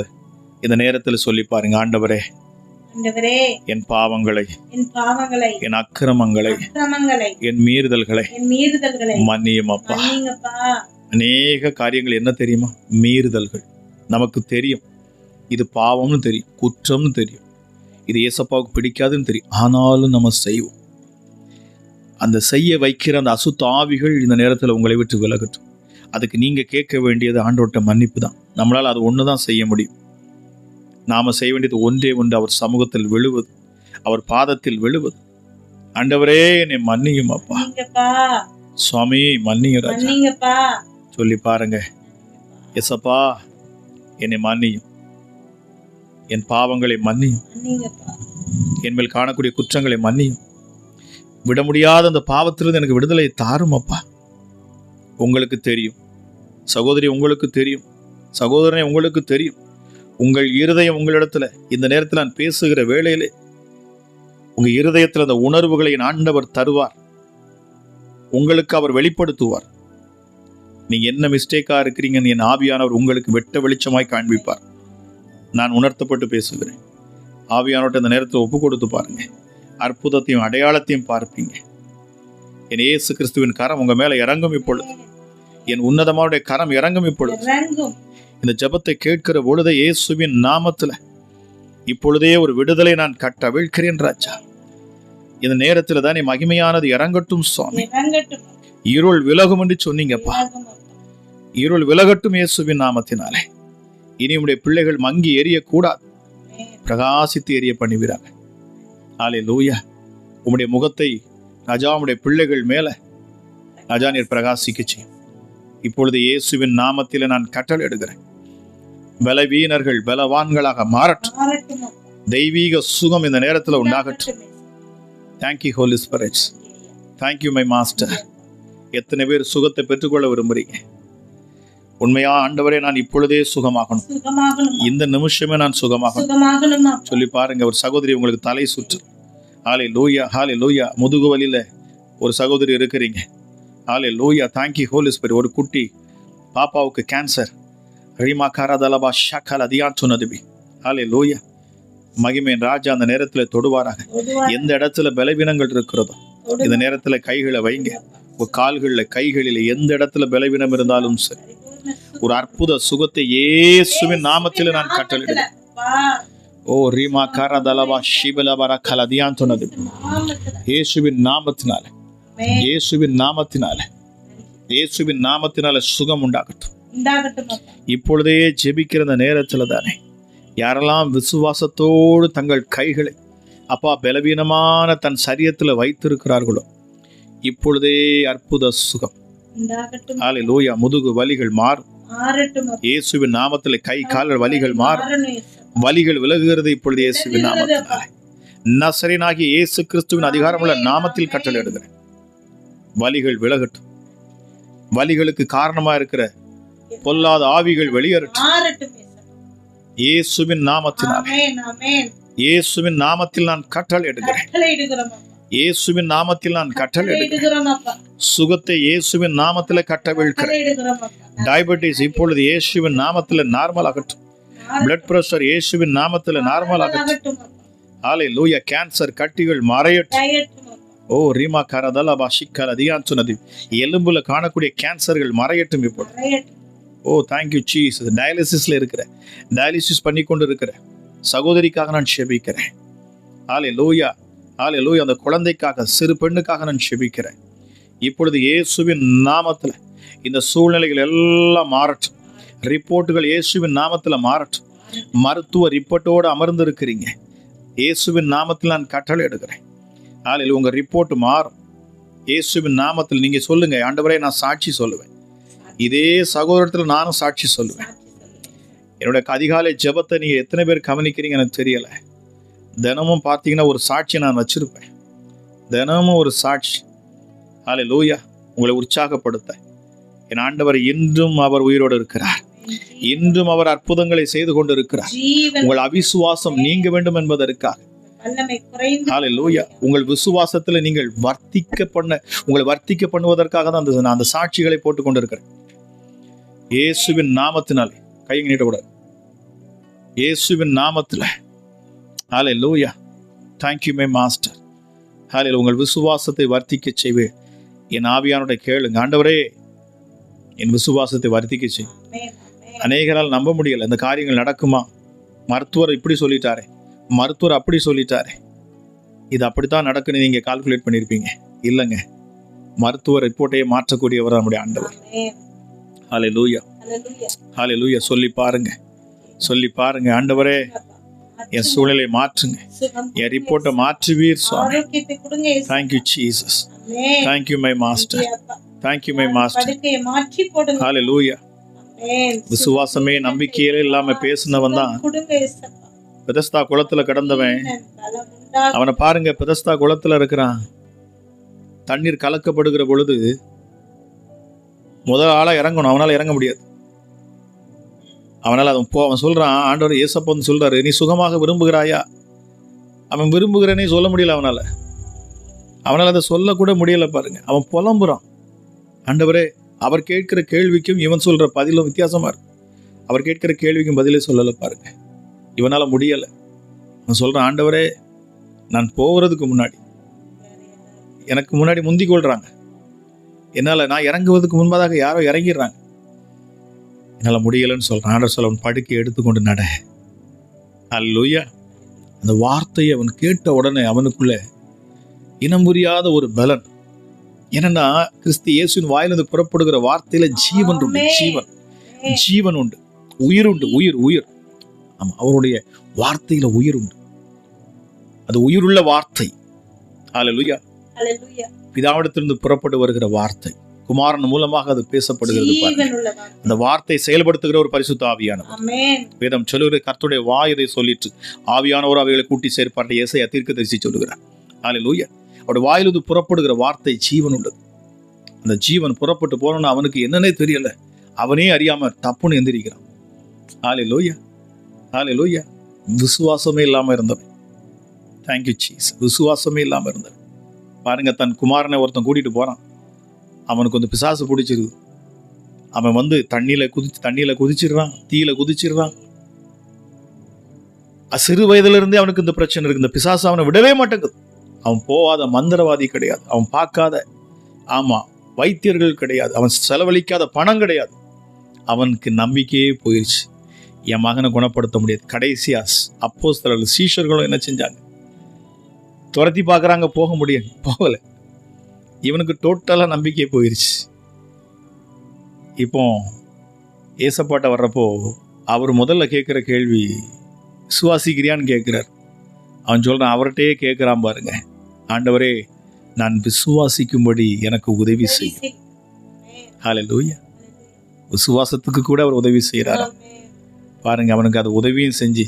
இந்த நேரத்தில் சொல்லி பாருங்க, ஆண்டவரே, என் பாவங்களை, என் அக்கிரமங்களை, என் மீறுதல்களை மன்னியும் அப்பா. அநேக காரியங்கள் என்ன தெரியுமா? மீறுதல்கள் நமக்கு தெரியும். இது பாவம்னு தெரியும், குற்றம்னு தெரியும், இது ஏசப்பாவுக்கு பிடிக்காதுன்னு தெரியும். ஆனாலும் நம்ம செய்வோம். அந்த செய்ய வைக்கிற அந்த அசுத்த ஆவிகள் இந்த நேரத்தில் உங்களை விட்டு விலகட்டும். அதுக்கு நீங்க கேட்க வேண்டியது ஆண்டவர்ட்ட மன்னிப்பு தான். நம்மளால் அது ஒன்று தான் செய்ய முடியும். நாம செய்ய வேண்டியது ஒன்றே ஒன்று, அவர் சமூகத்தில் விழுவது, அவர் பாதத்தில் விழுவது. ஆண்டவரே என்னை மன்னியும் அப்பா, சுவாமி மன்னிங்க சொல்லி பாருங்க. எசப்பா என்னை மன்னியும், என் பாவங்களை மன்னியும், என் மேல் காணக்கூடிய குற்றங்களை மன்னியும். விட முடியாத அந்த பாவத்திலிருந்து எனக்கு விடுதலை தாரும் அப்பா. உங்களுக்கு தெரியும் சகோதரி, உங்களுக்கு தெரியும் சகோதரனே, உங்களுக்கு தெரியும். உங்கள் இருதயம் உங்களிடத்துல இந்த நேரத்தில் நான் பேசுகிற வேளையிலே உங்க இருதயத்தில் அந்த உணர்வுகளை என் ஆண்டவர் தருவார். உங்களுக்கு அவர் வெளிப்படுத்துவார். நீங்க என்ன மிஸ்டேக்கா இருக்கிறீங்கன்னு என் ஆவியானவர் உங்களுக்கு வெட்ட வெளிச்சமாய் காண்பிப்பார். நான் உணர்த்தப்பட்டு பேசுகிறேன். ஆவியானோட்ட இந்த நேரத்தில் ஒப்பு கொடுத்து பாருங்க. அற்புதத்தையும் அடையாளத்தையும் பார்ப்பீங்க. என் இயேசு கிறிஸ்துவின் கரம் உங்க மேல இறங்கும் இப்பொழுது. என் உன்னதமாவுடைய கரம் இறங்கும் இப்பொழுது. இந்த ஜெபத்தை கேட்கிற பொழுது இயேசுவின் நாமத்துல இப்பொழுதே ஒரு விடுதலை நான் கட்டவிழ்கிறேன் ராஜா. இந்த நேரத்துல தான் மகிமையானது இறங்கட்டும் சுவாமி. இருள் விலகும் என்று சொன்னீங்கப்பா. இருள் விலகட்டும் இயேசுவின் நாமத்தினாலே. இனி உடைய பிள்ளைகள் மங்கி எரியக்கூடாது, பிரகாசித்து எரிய பண்ணுவீராங்க. ஹல்லேலூயா. உம்முடைய முகத்தை ராஜா உம்முடைய பிள்ளைகள் மேல ராஜா நீர் பிரகாசிக்க செய்யும். இப்பொழுது இயேசுவின் நாமத்தில நான் கட்டளை எடுக்கிறேன். பலவீனர்கள் பலவான்களாக மாறட்டும். தெய்வீக சுகம் இந்த நேரத்தில் உண்டாகட்டும். Thank you holy spirit. Thank you my master. எத்தனை பேர் சுகத்தை பெற்றுக்கொள்ள விரும்புறீங்க? உண்மையா ஆண்டவரே, நான் இப்பொழுதே சுகமாகணும், இந்த நிமிஷமே நான் சுகமாகணும் சொல்லி பாருங்க. ஒரு சகோதரி உங்களுக்கு தலை சுற்று. ஹல்லேலூயா, ஹல்லேலூயா. முதுகு வலியில ஒரு சகோதரி இருக்கிறீங்க. ஹல்லேலூயா. Thank you holy spirit. ஒரு குட்டி பாப்பாவுக்கு கேன்சர். ரீமா காரதலபா ஷக்கல தியான் சொன்னதுபி. ஹல்லேலூயா. மகிமையின் ராஜா அந்த நேரத்துல தொடுவாராக. எந்த இடத்துல பலவீனங்கள் இருக்கிறதோ இந்த நேரத்துல கைகளை வைங்க. உங்க கால்களில் கைகளில் எந்த இடத்துல பலவீனம் இருந்தாலும் சரி, ஒரு அற்புத சுகத்தை இயேசுவின் நாமத்தில் நான் கட்டளையிடுகிறேன். ஓ ரீமா காரதலபா ஷிபலபர கலதியான் சொன்னது. இயேசுவின் நாமத்தினால, இயேசுவின் நாமத்தினால, இயேசுவின் நாமத்தினால சுகம் உண்டாகட்டும். இப்பொழுதே ஜெபிக்கிற அந்த நேரத்துல தானே யாரெல்லாம் விசுவாசத்தோடு தங்கள் கைகளை அப்பா பலவீனமான தன் சரீரத்துல வைத்திருக்கிறார்களோ இப்பொழுதே அற்புத சுகம். ஹல்லேலூயா. முதுகு வலிகள் மாறும் இயேசுவின் நாமத்தில். கை கால்கள் வலிகள் மாறும். வலிகள் விலகுகிறது இப்பொழுது இயேசுவின் நாமத்தினாலே. நசரேயனாகிய இயேசு கிறிஸ்துவின் அதிகாரமுள்ள நாமத்தில் கட்டளை எடுக்கிறேன். வலிகள் விலகட்டும். வலிகளுக்கு காரணமா இருக்கிற பொல்லாத ஆவிகள் வெளியேறட்டும் இயேசுவின் நாமத்தினாலே. இயேசுவின் நாமத்தில் நான் கட்டளை எடுக்கிறேன். இயேசுவின் நாமத்தில் நான் கட்டளை எடுக்கிறேன். சுகத்தை இயேசுவின் நாமத்துல கட்டவிழ்கிறேன். டயபெட்டிஸ் இப்பொழுது இயேசுவின் நாமத்துல நார்மல் ஆகட்டும். பிளட் பிரஷர் இயேசுவின் நாமத்துல நார்மல் ஆகட்டும். ஹல்லேலூயா. கேன்சர் கட்டிகள் மறையட்டும். ஓ ரீமா கரதலபா ஷிக்கல தியான் சொன்னது. எலும்புல காணக்கூடிய கேன்சர்கள் மறையட்டும் இப்பொழுது. ஓ தேங்க்யூ ஜீசஸ். டயாலிசிஸ்ல இருக்கிற, டயாலிசிஸ் பண்ணி கொண்டு இருக்கிற சகோதரிக்காக நான் செபிக்கிறேன். ஹல்லேலூயா, ஹல்லேலூயா. அந்த குழந்தைக்காக, சிறு பெண்ணுக்காக நான் செபிக்கிறேன். இப்பொழுது இயேசுவின் நாமத்துல இந்த சூழ்நிலைகள் எல்லாம் மாறட்டும். ரிப்போர்ட்டுகள் இயேசுவின் நாமத்துல மாறட்டும். மருத்துவ ரிப்போர்ட்டோடு அமர்ந்து இருக்கிறீங்க, இயேசுவின் நாமத்தில் நான் கட்டளை எடுக்கிறேன். ஹல்லேலூயா. உங்க ரிப்போர்ட் மாறும் இயேசுவின் நாமத்தில். நீங்க சொல்லுங்க, ஆண்டவரே நான் சாட்சி சொல்லுவேன். இதே சகோதரத்துல நானும் சாட்சி சொல்லுவேன். என்னுடைய அதிகாலை ஜெபத்தை நீங்க எத்தனை பேர் கவனிக்கிறீங்க எனக்கு தெரியல. தினமும் பார்த்தீங்கன்னா ஒரு சாட்சியை நான் வச்சிருப்பேன். தினமும் ஒரு சாட்சி. ஹல்லேலூயா. உங்களை உற்சாகப்படுத்த என் ஆண்டவர் இன்றும் அவர் உயிரோடு இருக்கிறார். இன்றும் அவர் அற்புதங்களை செய்து கொண்டு இருக்கிறார். உங்கள் அவிசுவாசம் நீங்க வேண்டும் என்பதற்காக. ஹல்லேலூயா. உங்கள் விசுவாசத்துல நீங்கள் உங்களை வர்த்திக்க பண்ணுவதற்காக தான் அந்த சாட்சிகளை போட்டு கொண்டு இருக்கிறேன். இயேசுவின் நாமத்தினாலே கையை நீட்டக்கூடாது. இயேசுவின் நாமத்துல. ஹல்லேலூயா. Thank you my master. ஹல்லேலூயா. உங்கள் விசுவாசத்தை வர்த்திக்க செய்வேன். என் ஆவியானுடைய கேளுங்க, ஆண்டவரே என் விசுவாசத்தை வர்த்திக்க செய். அநேகரால் நம்ப முடியல, இந்த காரியங்கள் நடக்குமா? மருத்துவர் இப்படி சொல்லிட்டாரே, மருத்துவர் அப்படி சொல்லிட்டாரே, இது அப்படித்தான் நடக்குன்னு நீங்க கால்குலேட் பண்ணியிருப்பீங்க. இல்லைங்க, மருத்துவ ரிப்போர்ட்டையே மாற்றக்கூடியவர் நம்முடைய ஆண்டவர். ஹல்லேலூயா, ஹல்லேலூயா. சொல்லி பாருங்க, சொல்லி பாருங்க, ஆண்டவரே என் சூழலை மாற்றுங்க, என் ரிப்போர்ட்டை மாற்றுவீர் சுவாமி. Thank you Jesus. Thank you my master. Thank you my master. ஹல்லேலூயா. விசுவாசமே நம்பிக்கையிலே இல்லாம பேசினவன் தான் பெதஸ்தா குளத்துல கிடந்தவன். அவனை பாருங்க, பெதஸ்தா குளத்துல இருக்கிறான். தண்ணீர் கலக்கப்படுகிற பொழுது முதல் ஆளா இறங்கணும், அவனால இறங்க முடியாது. அவனால அவன் சொல்றான், ஆண்டவர் இயேசப்பா வந்து சொல்றாரு, நீ சுகமாக விரும்புகிறாயா? அவன் விரும்புகிறேனே சொல்ல முடியல. அவனால அதை சொல்லக்கூட முடியல. பாருங்க, அவன் புலம்புறான். ஆண்டவரே, அவர் கேட்கிற கேள்விக்கும் இவன் சொல்ற பதிலும் வித்தியாசமா இருக்கு. அவர் கேட்கிற கேள்விக்கும் பதிலே சொல்லல. பாருங்க, இவனால முடியல. நான் சொல்கிறேன், ஆண்டவரே நான் போகிறதுக்கு முன்னாடி எனக்கு முன்னாடி முந்தி கொள்கிறாங்க. என்னால் நான் இறங்குவதற்கு முன்பதாக யாரோ இறங்கிடுறாங்க. என்னால் முடியலைன்னு சொல்கிறேன். ஆண்டவர் சொல்ல, அவன் படுக்கை எடுத்துக்கொண்டு நட. அல்லேலூயா. அந்த வார்த்தையை அவன் கேட்ட உடனே அவனுக்குள்ள இனம் புரியாத ஒரு பலன். என்னன்னா, கிறிஸ்து இயேசுவின் வாயிலிருந்து புறப்படுகிற வார்த்தையில ஜீவன் உண்டு. ஜீவன் உண்டு, உயிர் உண்டு. உயிர். ஆமா, அவருடைய வார்த்தையில உயிர் உண்டு. அது உயிருள்ள வார்த்தை. அல்லேலூயா. பிதாவிடத்திலிருந்து புறப்பட்டு வருகிற வார்த்தை குமாரன் மூலமாக அது பேசப்படுகிறது. அந்த வார்த்தை செயல்படுத்துகிற ஒரு பரிசுத்த ஆவியானவர். வேதம் சொல்லுகிற கர்த்தருடைய வாய் இதை சொல்லிட்டு ஆவியானவர் அவைகளை கூட்டி சேர்ப்பார். ஏசாயா தீர்க்கதரிசி சொல்லுகிறார். அல்லேலூயா. அவருடைய வாயிலிருந்து புறப்படுகிற வார்த்தை ஜீவன் உள்ளது. அந்த ஜீவன் புறப்பட்டு போனோம்னா அவனுக்கு என்னன்னே தெரியல, அவனே அறியாம தப்புன்னு எந்திரிக்கிறான். அல்லேலூயா. அல்லேலூயா. விசுவாசமே இல்லாம இருந்தவன். Thank you Jesus. விசுவாசமே இல்லாம இருந்தவன் பாருங்க, தன் குமாரனை ஒருத்தன் கூட்டிட்டு போறான். அவனுக்கு வந்து பிசாசு பிடிச்சிருது. அவன் வந்து தண்ணியில குதிச்சிடுறான், தீயில குதிச்சிடுறான். சிறு வயதுல இருந்தே அவனுக்கு இந்த பிரச்சனை இருக்கு. இந்த பிசாசு அவனை விடவே மாட்டேங்குது. அவன் போகாத மந்திரவாதி கிடையாது, அவன் பார்க்காத வைத்தியர்கள் கிடையாது, அவன் செலவழிக்காத பணம் கிடையாது. அவனுக்கு நம்பிக்கையே போயிடுச்சு, என் மகனை குணப்படுத்த முடியாது. கடைசியா அப்போஸ்தலர்கள் சீஷர்களும் என்ன செஞ்சாங்க? துரத்தி பார்க்குறாங்க, போக முடியும், போகலை. இவனுக்கு டோட்டலாக நம்பிக்கை போயிடுச்சு. இப்போ ஏசப்பாட்ட வர்றப்போ அவர் முதல்ல கேட்குற கேள்வி, விசுவாசிக்கிறியான்னு கேட்குறார். அவன் சொல்கிறான், அவர்கிட்டயே கேட்குறான் பாருங்க, ஆண்டவரே நான் விசுவாசிக்கும்படி எனக்கு உதவி செய்யும். ஹல்லேலூயா. விசுவாசத்துக்கு கூட அவர் உதவி செய்கிறார் பாருங்க. அவனுக்கு அது உதவியும் செஞ்சு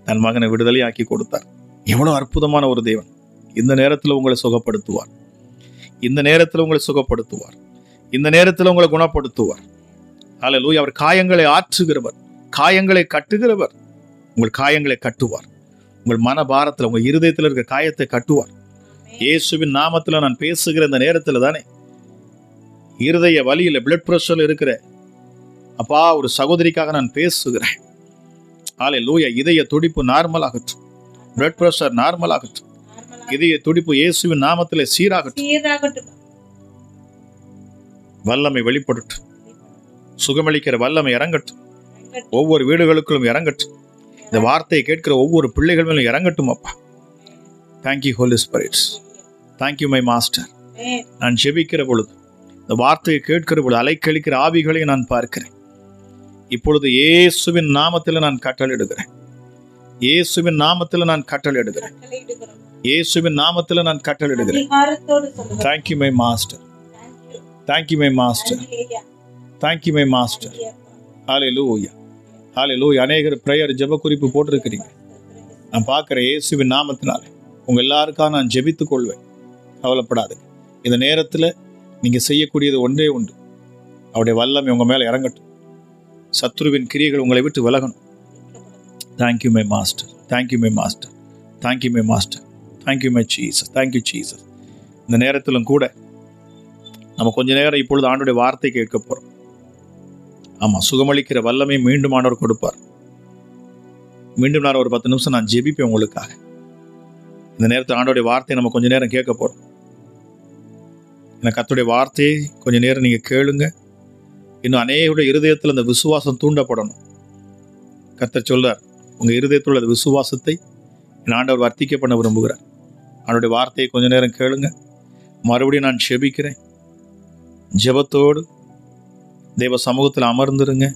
தன் மகனை விடுதலை ஆக்கி கொடுத்தார். எவ்வளோ அற்புதமான ஒரு தேவன். இந்த நேரத்தில் உங்களை சுகப்படுத்துவார், இந்த நேரத்தில் உங்களை சுகப்படுத்துவார், இந்த நேரத்தில் உங்களை குணப்படுத்துவார். ஹல்லேலூயா. அவர் காயங்களை ஆற்றுகிறவர், காயங்களை கட்டுகிறவர். உங்கள் காயங்களை கட்டுவார். உங்கள் மனபாரத்தில், உங்கள் இருதயத்தில் இருக்கிற காயத்தை கட்டுவார். இயேசுவின் நாமத்தில் நான் பேசுகிற இந்த நேரத்தில் தானே இருதய வலியில், பிளட் பிரஷர்ல இருக்கிற அப்பா ஒரு சகோதரிக்காக நான் பேசுகிறேன். ஹல்லேலூயா. இதய துடிப்பு நார்மல் ஆகட்டும், பிளட் பிரஷர் நார்மல் ஆகட்டும், இதய துடிப்பு இயேசுவின் நாமத்திலே சீராகட்டும். வல்லமை வெளிப்படட்டும், சுகமளிக்கிற வல்லமை இறங்கட்டும், ஒவ்வொரு வீடுகளுக்குள்ளும் இறங்கட்டும். இந்த வார்த்தையை கேட்கிற ஒவ்வொரு பிள்ளைகள் மேலும் இறங்கட்டும் அப்பா. Thank you holy spirit, thank you my master. நான் ஜெபிக்கிற பொழுது, இந்த வார்த்தையை கேட்கிற பொழுது அலைக்கழிக்கிற ஆவிகளை நான் பார்க்கிறேன். இப்பொழுது இயேசுவின் நாமத்தில் நான் கட்டளையிடுகிறேன், இயேசுவின் நாமத்தில் நான் கட்டளையிடுகிறேன், இயேசுவின் நாமத்தில் நான் கட்டளையிடுகிறேன். Thank you my master, thank you my master, thank you my master. ஹல்லேலூயா. ஹல்லேலூயா. அநேகர் பிரேயர் ஜெப குறிப்பு போட்டிருக்கிறீங்க. நான் பார்க்குறேன், இயேசுவின் நாமத்தினால உங்கள் எல்லாருக்காக நான் ஜெபித்துக் கொள்வேன். கவலைப்படாதுங்க. இந்த நேரத்தில் நீங்கள் செய்யக்கூடியது ஒன்றே உண்டு, அவருடைய வல்லமை உங்கள் மேலே இறங்கட்டும், சத்ருவின் கிரியைகள் உங்களை விட்டு விலகணும். Thank you my master, thank you my master, thank you my master, thank you my Jesus, thank you Jesus. இந்த நேரத்திலும் கூட நம்ம கொஞ்ச நேரம் இப்பொழுது ஆண்டவருடைய வார்த்தை கேட்க போகிறோம். ஆமாம், சுகமளிக்கிற வல்லமை மீண்டும் ஆண்டவர் கொடுப்பார். மீண்டும் நான் ஒரு 10 நிமிஷம் நான் ஜெபிப்பேன் உங்களுக்காக. இந்த நேரத்தில் ஆண்டவருடைய வார்த்தையை நம்ம கொஞ்ச நேரம் கேட்க போகிறோம். கர்த்தருடைய வார்த்தையை கொஞ்ச நேரம் நீங்கள் கேளுங்க. இன்னும் அநேகருடைய இருதயத்தில் அந்த விசுவாசம் தூண்டப்படணும். கர்த்தர் சொல்றார், உங்கள் இருதயத்தில் உள்ள விசுவாசத்தை என் ஆண்டவர் வர்த்திக்க பண்ண விரும்புகிறார். அவருடைய வார்த்தையை கொஞ்ச நேரம் கேளுங்க. மறுபடியும் நான் ஜெபிக்கிறேன். ஜெபத்தோடு தேவ சமூகத்தில் அமர்ந்துருங்க.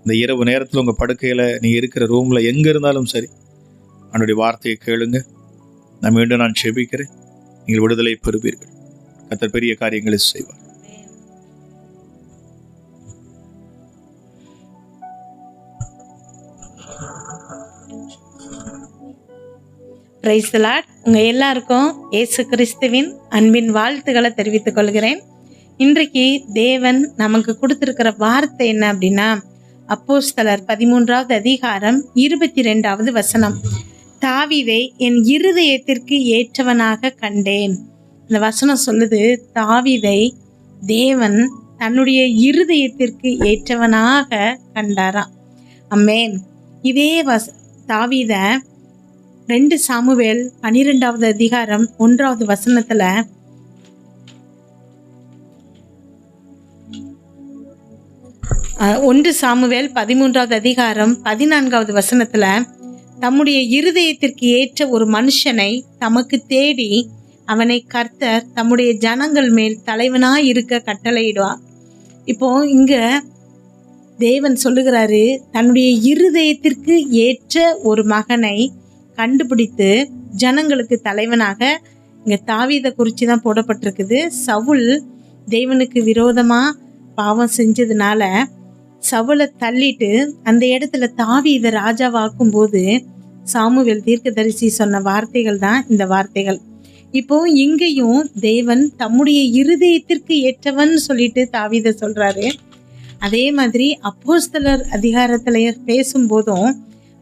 இந்த இரவு நேரத்தில் உங்கள் படுக்கையில், நீங்கள் இருக்கிற ரூமில் எங்கே இருந்தாலும் சரி, அவனுடைய வார்த்தையை கேளுங்க. நான் மீண்டும் நான் ஜெபிக்கிறேன். நீங்கள் விடுதலை பெறுவீர்கள். கர்த்தர் பெரிய காரியங்களை செய்வார். Praise the Lord. உங்க எல்லாருக்கும் இயேசு கிறிஸ்துவின் அன்பின் வாழ்த்துக்களை தெரிவித்துக் கொள்கிறேன். இன்றைக்கு தேவன் நமக்கு கொடுத்திருக்கிற வார்த்தை என்ன அப்படின்னா, அப்போஸ்தலர் 13வது அதிகாரம் 22வது வசனம். தாவீதை என் இருதயத்திற்கு ஏற்றவனாக கண்டேன். இந்த வசனம் சொல்லுது, தாவீதை தேவன் தன்னுடைய இருதயத்திற்கு ஏற்றவனாக கண்டாராம். ஆமென். இதே தாவீதை 2 சாமுவேல் 12வது அதிகாரம் 1வது வசனத்துல 1 சாமுவேல் 13வது அதிகாரம் 14வது வசனத்துல தம்முடைய இருதயத்திற்கு ஏற்ற ஒரு மனுஷனை தமக்கு தேடி அவனை கர்த்தர் தம்முடைய ஜனங்கள் மேல் தலைவனாய் இருக்க கட்டளையிடுவார். இப்போ இங்க தேவன் சொல்லுகிறாரு, தன்னுடைய இருதயத்திற்கு ஏற்ற ஒரு மகனை கண்டுபிடித்து ஜனங்களுக்கு தலைவனாக. இங்க தாவீதை குறித்து தான் போடப்பட்டிருக்குது. சவுல் தேவனுக்கு விரோதமா பாவம் செஞ்சதுனால சவுலை தள்ளிட்டு அந்த இடத்துல தாவீதை ராஜாவாக்கும் போது சாமுவேல் தீர்க்கதரிசி சொன்ன வார்த்தைகள் தான் இந்த வார்த்தைகள். இப்போ இங்கேயும் தேவன் தம்முடைய இருதயத்திற்கு ஏற்றவன் சொல்லிட்டு தாவீதை சொல்றாரு. அதே மாதிரி அப்போஸ்தலர் அதிகாரத்துல பேசும்போதும்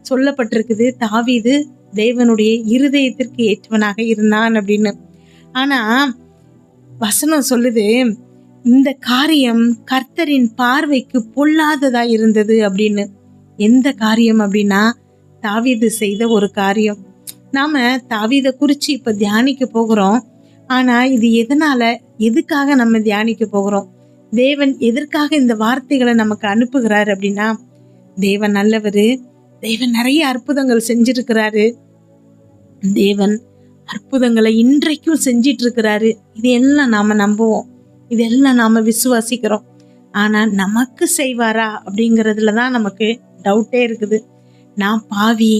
சொல்லப்பட்டிருக்குது, தாவீது தேவனுடைய இருதயத்திற்கு ஏற்றவனாக இருந்தான் அப்படின்னு. ஆனா வசனம் சொல்லுது, இந்த காரியம் கர்த்தரின் பார்வைக்கு பொல்லாததா இருந்தது அப்படின்னு. எந்த காரியம் அப்படின்னா, தாவீது செய்த ஒரு காரியம். நாம தாவீதை குறிச்சு இப்ப தியானிக்க போகிறோம். ஆனா இது எதுக்காக நம்ம தியானிக்க போகிறோம்? தேவன் எதற்காக இந்த வார்த்தைகளை நமக்கு அனுப்புகிறாரு அப்படின்னா, தேவன் நல்லவரு, தேவன் நிறைய அற்புதங்கள் செஞ்சிருக்கிறாரு, தேவன் அற்புதங்களை இன்றைக்கும் செஞ்சிட்டு இருக்கிறாரு. இதெல்லாம் நாம நம்புவோம், இதெல்லாம் நாம விசுவாசிக்கிறோம். ஆனா நமக்கு செய்வாரா அப்படிங்கிறதுலதான் நமக்கு டவுட்டே இருக்குது. நான் பாவி,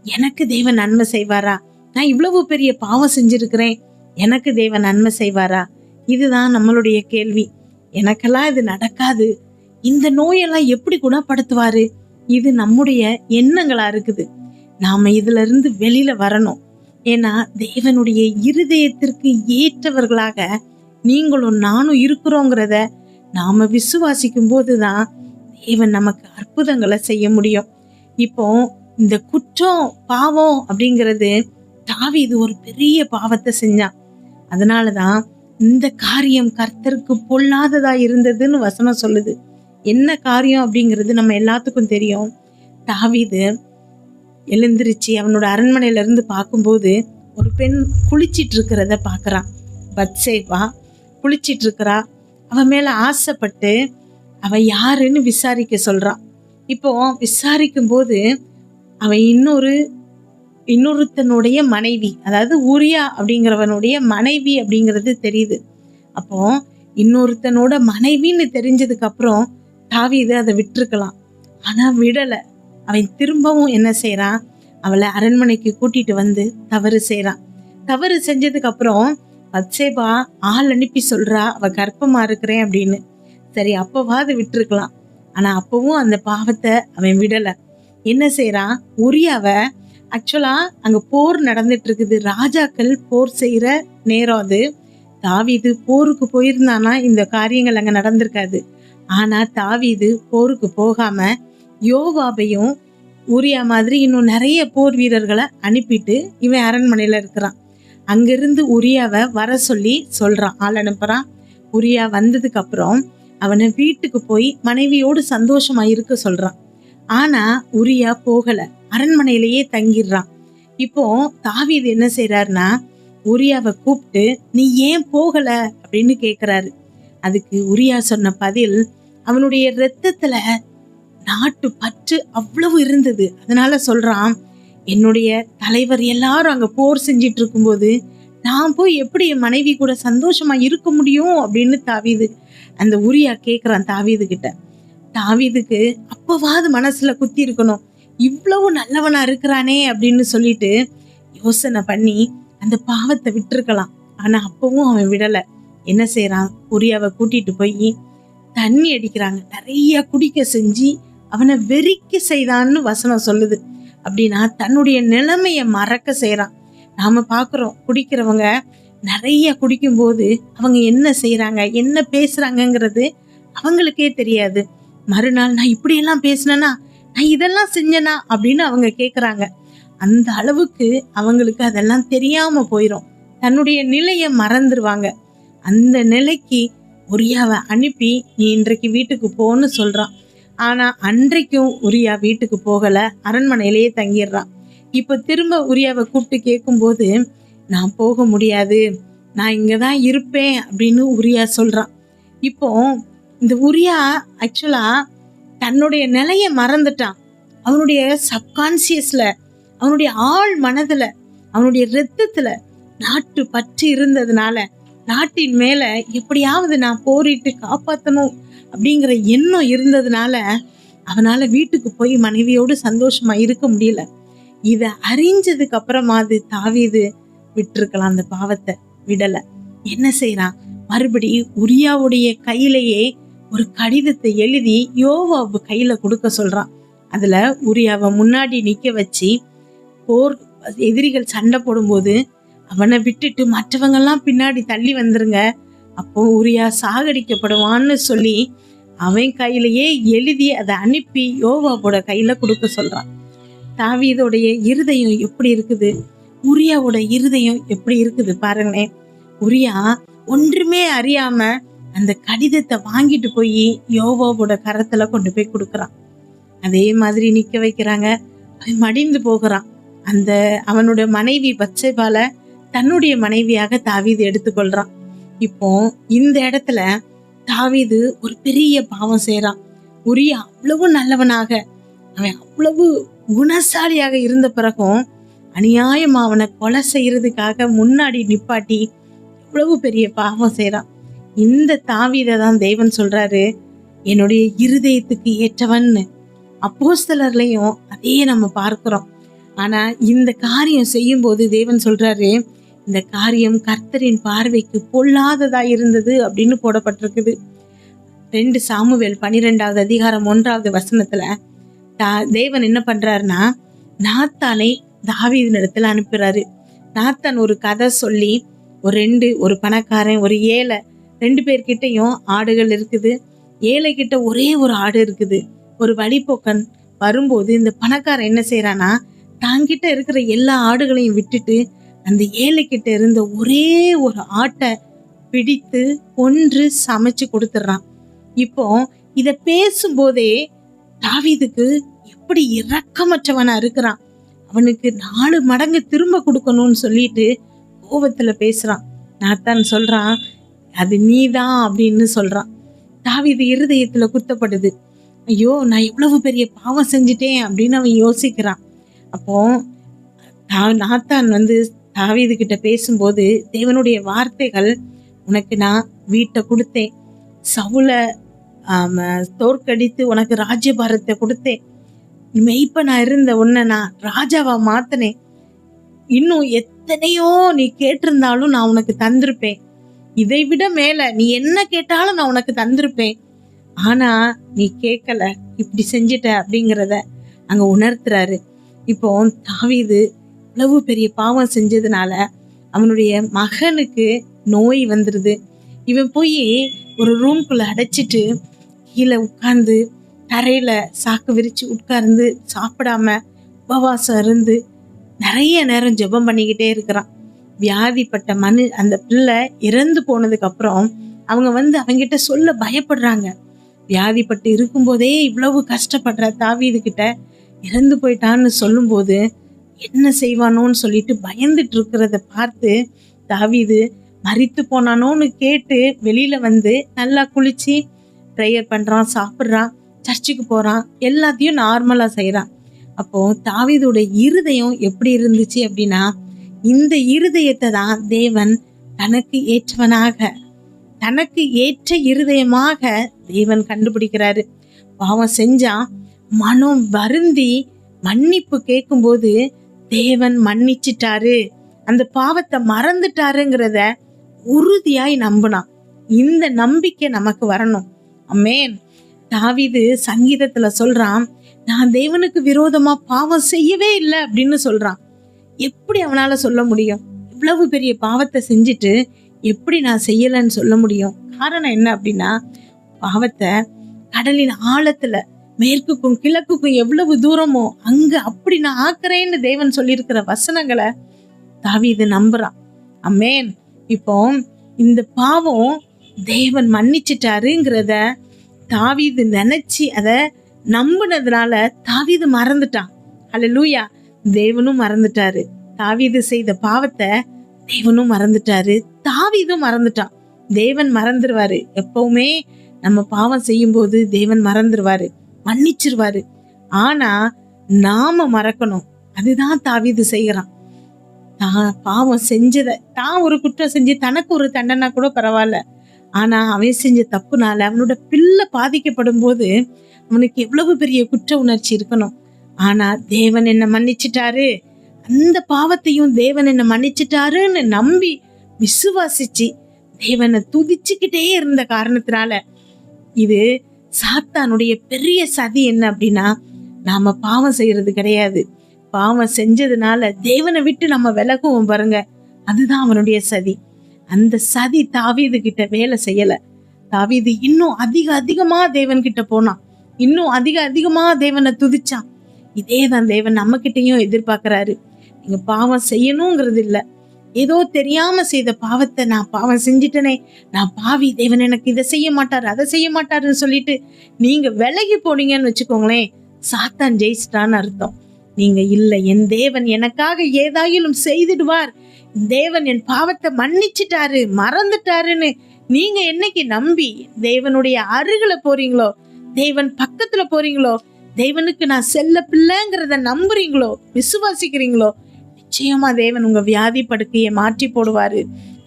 எனக்கு தேவன் நன்மை செய்வாரா? நான் இவ்வளவு பெரிய பாவம் செஞ்சிருக்கிறேன், எனக்கு தேவன் நன்மை செய்வாரா? இதுதான் நம்மளுடைய கேள்வி. எனக்கெல்லாம் இது நடக்காது, இந்த நோயெல்லாம் எப்படி குணப்படுத்துவாரு? இது நம்முடைய எண்ணங்களா இருக்குது. நாம இதுல இருந்து வெளியில வரணும். ஏன்னா தேவனுடைய இருதயத்திற்கு ஏற்றவர்களாக நீங்களும் நானும் இருக்கிறோங்கிறத நாம விசுவாசிக்கும் போதுதான் தேவன் நமக்கு அற்புதங்களை செய்ய முடியும். இப்போ இந்த குற்றம் பாவம் அப்படிங்கிறது, தாவீது ஒரு பெரிய பாவத்தை செஞ்சான். அதனாலதான் இந்த காரியம் கர்த்தருக்கு பொல்லாததா இருந்ததுன்னு வசனம் சொல்லுது. என்ன காரியம் அப்படிங்கிறது நம்ம எல்லாத்துக்கும் தெரியும். தாவீது எழுந்திருச்சு அவனோட அரண்மனையில இருந்து பார்க்கும்போது ஒரு பெண் குளிச்சிட்டு இருக்கிறத பாக்குறான். பத்சேபா குளிச்சிட்டு இருக்கிறா. அவன் மேல ஆசைப்பட்டு அவ யாருன்னு விசாரிக்க சொல்றான். இப்போ விசாரிக்கும் போது அவன் இன்னொருத்தனுடைய மனைவி, அதாவது ஊரியா அப்படிங்கிறவனுடைய மனைவி அப்படிங்கிறது தெரியுது. அப்போ இன்னொருத்தனோட மனைவின்னு தெரிஞ்சதுக்கு அப்புறம் தாவீது அதை விட்டுருக்கலாம். ஆனா விடல. அவன் திரும்பவும் என்ன செய்யறான், அவளை அரண்மனைக்கு கூட்டிட்டு வந்து தவறு செய்யறான். தவறு செஞ்சதுக்கு அப்புறம் பத்சேபா ஆள் அனுப்பி சொல்றா, அவ கர்ப்பமா இருக்கிறேன் அப்படின்னு. சரி, அப்பவாது விட்டுருக்கலாம். ஆனா அப்பவும் அந்த பாவத்தை அவன் விடல. என்ன செய்யறான், உரியாவை ஆக்சுவலா அங்க போர் நடந்துட்டு இருக்குது, ராஜாக்கள் போர் செய்யற நேரம் அது. தாவீது போருக்கு போயிருந்தானா இந்த காரியங்கள் அங்க நடந்திருக்காது. ஆனா தாவீது போருக்கு போகாம யோவாபையும் ஊரியா மாதிரி இன்னும் நிறைய போர் வீரர்களை அனுப்பிட்டு இவன் அரண்மனையில இருக்கிறான். அங்கிருந்து உரியாவை வர சொல்லி சொல்றான், ஆள் அனுப்புறான். உரியா வந்ததுக்கு அப்புறம் அவனை வீட்டுக்கு போய் மனைவியோடு சந்தோஷமா இருக்க சொல்றான். ஆனா உரியா போகல, அரண்மனையிலேயே தங்கிடுறான். இப்போ தாவீது என்ன செய்யறாருன்னா, உரியாவை கூப்பிட்டு நீ ஏன் போகல அப்படின்னு கேக்குறாரு. அதுக்கு உரியா சொன்ன பதில், அவனுடைய இரத்தத்துல நாட்டு பற்று அவ்வளவு இருந்தது. அதனால சொல்றான், என்னுடைய தலைவர் எல்லாரும் அங்க போர் செஞ்சிட்டு இருக்கும்போது நான் போய் எப்படி என் மனைவி கூட சந்தோஷமா இருக்க முடியும் அப்படின்னு தாவீது அந்த உரியா கேக்குறான் தாவீது கிட்ட. தாவீதுக்கு அப்பவாது மனசுல குத்தி இருக்கணும், இவ்வளவு நல்லவனா இருக்கிறானே அப்படின்னு சொல்லிட்டு யோசனை பண்ணி அந்த பாவத்தை விட்டுருக்கலாம். ஆனா அப்பவும் அவன் விடல. என்ன செய்யறான், உரியாவை கூட்டிட்டு போய் தண்ணி அடிக்கிறாங்க, நிறைய குடிக்க செஞ்சு அவனை வெறிக்க செய்தான்னு வசனம் சொல்லுது. அப்படின்னா தன்னுடைய நிலைமைய மறக்க செய்யறான். நாம பாக்குறோம், குடிக்கிறவங்க நிறைய குடிக்கும் போது அவங்க என்ன செய்யறாங்க, என்ன பேசுறாங்கங்கிறது அவங்களுக்கே தெரியாது. மறுநாள் நான் இப்படி எல்லாம் பேசினேனா, நான் இதெல்லாம் செஞ்சேனா அப்படின்னு அவங்க கேக்குறாங்க. அந்த அளவுக்கு அவங்களுக்கு அதெல்லாம் தெரியாம போயிரும். தன்னுடைய நிலைய மறந்துருவாங்க. அந்த நிலைக்கு உரியாவை அனுப்பி நீ இன்றைக்கு வீட்டுக்கு போன்னு சொல்றான். ஆனா அன்றைக்கும் உரியா வீட்டுக்கு போகல, அரண்மனையிலேயே தங்கிடுறான். இப்போ திரும்ப உரியாவை கூப்பிட்டு கேட்கும்போது, நான் போக முடியாது, நான் இங்கே தான் இருப்பேன் அப்படின்னு உரியா சொல்கிறான். இப்போ இந்த உரியா ஆக்சுவலாக தன்னுடைய நிலையை மறந்துட்டான். அவனுடைய சப்கான்சியஸில், அவனுடைய ஆழ் மனதில், அவனுடைய இரத்தத்தில் நாட்டு பற்று இருந்ததுனால, நாட்டின் மேலே எப்படியாவது நான் போரிட்டு காப்பாற்றணும் அப்படிங்கிற எண்ணம் இருந்ததுனால அவனால் வீட்டுக்கு போய் மனைவியோடு சந்தோஷமா இருக்க முடியல. இதை அறிஞ்சதுக்கு அப்புறமாவது தாவீது விட்டுருக்கலாம், அந்த பாவத்தை விடலை. என்ன செய்யறான், மறுபடி உரியாவுடைய கையிலேயே ஒரு கடிதத்தை எழுதி யோவாபு கையில கொடுக்க சொல்றான். அதுல உரியாவை முன்னாடி நிக்க வச்சு போர் எதிரிகள் சண்டை போடும்போது அவனை விட்டுட்டு மற்றவங்கெல்லாம் பின்னாடி தள்ளி வந்துருங்க, அப்போ உரியா சாகடிக்கப்படுவான்னு சொல்லி அவன் கையிலேயே எழுதி அதை அனுப்பி யோவாவோட கையில கொடுக்க சொல்றான். தாவீதோடைய இருதயம் எப்படி இருக்குது, உரியாவோட இருதயம் எப்படி இருக்குது பாருங்களேன். உரியா ஒன்றுமே அறியாம அந்த கடிதத்தை வாங்கிட்டு போய் யோவாவோட கரத்துல கொண்டு போய் கொடுக்கறான். அதே மாதிரி நிக்க வைக்கிறாங்க. அவன் மடிந்து போகிறான். அந்த அவனோட மனைவி பத்சேபால தன்னுடைய மனைவியாக தாவீது எடுத்துக்கொள்றான். இப்போ இந்த இடத்துல தாவீது ஒரு பெரிய பாவம் செய்யறான். உரியா அவ்வளவு நல்லவனாக, அவன் அவ்வளவு குணசாலியாக இருந்த பிறகும் அநியாயமா அவனை கொலை செய்யறதுக்காக முன்னாடி நிப்பாட்டி எவ்வளவு பெரிய பாவம் செய்யறான். இந்த தாவீதை தான் தேவன் சொல்றாரு, என்னுடைய இருதயத்துக்கு ஏற்றவன்னு. அப்போஸ்தலர்லையும் அதே நம்ம பார்க்கிறோம். ஆனா இந்த காரியம் செய்யும் போது தேவன் சொல்றாரு, இந்த காரியம் கர்த்தரின் பார்வைக்கு பொல்லாததா இருந்தது அப்படின்னு போடப்பட்டிருக்குது. 2 சாமுவேல் 12வது அதிகாரம் 1வது வசனத்துல தேவன் என்ன பண்றாருன்னா, நாத்தானை தாவீதின் இடத்துல அனுப்புறாரு. நாத்தான் ஒரு கதை சொல்லி, ஒரு பணக்காரன், ஒரு ஏழை, 2 பேர்கிட்டையும் ஆடுகள் இருக்குது. ஏழை கிட்ட ஒரே ஒரு ஆடு இருக்குது. ஒரு வழிபோக்கன் வரும்போது இந்த பணக்காரன் என்ன செய்யறானா, தாங்கிட்ட இருக்கிற எல்லா ஆடுகளையும் விட்டுட்டு அந்த ஏழை கிட்ட இருந்த ஒரே ஒரு ஆட்டை பிடித்து கொன்று சமைச்சு கொடுத்துட்றான். இப்போ இத பேசும்போதே தாவீதுக்கு எப்படி இரக்கமற்றவனா இருக்கிறான். அவனுக்கு 4 மடங்கு திரும்ப கொடுக்கணும்னு சொல்லிட்டு கோபத்துல பேசுறான். நாத்தான் சொல்றான், அது நீதான் அப்படின்னு சொல்றான். தாவீது இருதயத்துல குத்தப்படுது. ஐயோ, நான் எவ்வளவு பெரிய பாவம் செஞ்சுட்டேன் அப்படின்னு அவன் யோசிக்கிறான். அப்போ நாத்தான் தாவீது கிட்ட பேசும்போது தேவனுடைய வார்த்தைகள், உனக்கு நான் வீட்டை கொடுத்தேன், சவுலை தோற்கடித்து உனக்கு ராஜ்யபாரத்தை கொடுத்தேன், மெய்ப்பனா இருந்த உன்னை நான் ராஜாவா மாத்தினேன், இன்னும் எத்தனையோ நீ கேட்டிருந்தாலும் நான் உனக்கு தந்திருப்பேன், இதை விட மேல நீ என்ன கேட்டாலும் நான் உனக்கு தந்திருப்பேன், ஆனா நீ கேட்கல, இப்படி செஞ்சிட்ட அப்படிங்கிறத அங்க உணர்த்துறாரு. இப்போ தாவீது இவ்வளவு பெரிய பாவம் செஞ்சதுனால அவனுடைய மகனுக்கு நோய் வந்துருது. இவன் போய் ஒரு ரூம்குள்ள அடைச்சிட்டு கீழே உட்கார்ந்து தரையில சாக்கு விரிச்சு உட்கார்ந்து சாப்பிடாம உபவாசம் இருந்து நிறைய நேரம் ஜெபம் பண்ணிக்கிட்டே இருக்கிறான். வியாதிப்பட்ட அந்த பிள்ளை இறந்து போனதுக்கு அப்புறம் அவங்க அவங்கிட்ட சொல்ல பயப்படுறாங்க. வியாதிப்பட்டு இருக்கும்போதே இவ்வளவு கஷ்டப்படுற தாவீது கிட்ட இறந்து போயிட்டான்னு சொல்லும்போது என்ன செய்வானோன்னு சொல்லிட்டு பயந்துட்டு இருக்கிறத பார்த்து தாவீது மரித்து போனானோன்னு கேட்டு வெளியில நல்லா குளிச்சு ப்ரேயர் பண்றான், சாப்பிட்றான், சர்ச்சுக்கு போறான், எல்லாத்தையும் நார்மலா செய்யறான். அப்போ தாவீதோட இருதயம் எப்படி இருந்துச்சு அப்படின்னா, இந்த இருதயத்தை தான் தேவன் தனக்கு ஏற்றவனாக, தனக்கு ஏற்ற இருதயமாக தேவன் கண்டுபிடிக்கிறாரு. பாவம் செஞ்சா மனம் வருந்தி மன்னிப்பு கேட்கும்போது தேவன் மன்னிச்சிட்டாரு, அந்த பாவத்தை மறந்துட்டாருங்கிறத உறுதியாய் நம்பினான். இந்த நம்பிக்கை நமக்கு வரணும். ஆமென். தாவீது சங்கீதத்துல சொல்றான், நான் தேவனுக்கு விரோதமா பாவம் செய்யவே இல்லை அப்படின்னு சொல்றான். எப்படி அவனால சொல்ல முடியும்? இவ்வளவு பெரிய பாவத்தை செஞ்சுட்டு எப்படி நான் செய்யலைன்னு சொல்ல முடியும்? காரணம் என்ன அப்படின்னா, பாவத்தை கடலின் ஆழத்துல மேற்குக்கும் கிழக்குக்கும் எவ்வளவு தூரமோ அங்க அப்படி நான் ஆக்குறேன்னு தேவன் சொல்லியிருக்கிற வசனங்களை தாவீது நம்புறான். ஆமென். இப்போ இந்த பாவம் தேவன் மன்னிச்சிட்டாருங்கிறத தாவீது நினைச்சு அதை நம்பினதுனால தாவீது மறந்துட்டான். ஹல்லேலூயா. தேவனும் மறந்துட்டாரு. தாவீது செய்த பாவத்தை தேவனும் மறந்துட்டாரு, தாவீதும் மறந்துட்டான். தேவன் மறந்துடுவாரு. எப்பவுமே நம்ம பாவம் செய்யும் போது தேவன் மறந்துடுவாரு, மன்னிச்சிருவாரு. ஆனா நாம மறக்கணும். அதுதான் தாவீது செய்யறான். தான் பாவம் செஞ்சதை, தான் ஒரு குற்றம் செஞ்சு தனக்கு ஒரு தண்டனை கூட பரவாயில்ல, ஆனா அவன் செஞ்ச தப்புனால அவனோட பிள்ளை பாதிக்கப்படும் போது அவனுக்கு எவ்வளவு பெரிய குற்ற உணர்ச்சி இருக்கணும். ஆனா தேவன் என்ன மன்னிச்சிட்டாரு, அந்த பாவத்தையும் தேவன் என்ன மன்னிச்சிட்டாருன்னு நம்பி விசுவாசிச்சு தேவனை துதிச்சுக்கிட்டே இருந்த காரணத்தினால, இது சாத்தானுடைய பெரிய சதி என்ன அப்படின்னா, நாம பாவம் செய்யறது கிடையாது. பாவம் செஞ்சதுனால தேவனை விட்டு நம்ம விலகுவோம் பாருங்க, அதுதான் அவனுடைய சதி. அந்த சதி தாவீது கிட்ட வேலை செய்யல. தாவீது இன்னும் அதிகமா தேவன் கிட்ட போனான், இன்னும் அதிகமா தேவனை துதிச்சான். இதேதான் தேவன் நம்ம கிட்டையும் எதிர்பார்க்கிறாரு. நீங்க பாவம் செய்யணுங்கிறது இல்ல, ஏதோ தெரியாம செய்த பாவத்தை, நான் பாவம் செஞ்சிட்டனே, நான் பாவி, தேவன் எனக்கு இதை செய்ய மாட்டாரு அதை செய்ய மாட்டாருன்னு சொல்லிட்டு நீங்க விலகி போனீங்கன்னு வச்சுக்கோங்களேன், சாத்தான் ஜெயிச்சிட்டான்னு அர்த்தம். நீங்க இல்ல, என் தேவன் எனக்காக ஏதாயிலும் செய்திடுவார், தேவன் என் பாவத்தை மன்னிச்சிட்டாரு, மறந்துட்டாருன்னு நீங்க என்னைக்கு நம்பி தேவனுடைய அருகில போறீங்களோ, தேவன் பக்கத்துல போறீங்களோ, தேவனுக்கு நான் செல்ல பிள்ளைங்கிறத நம்புறீங்களோ, விசுவாசிக்கிறீங்களோ, நிச்சயமா தேவன் உங்க வியாதி படுக்கையை மாற்றி போடுவாரு.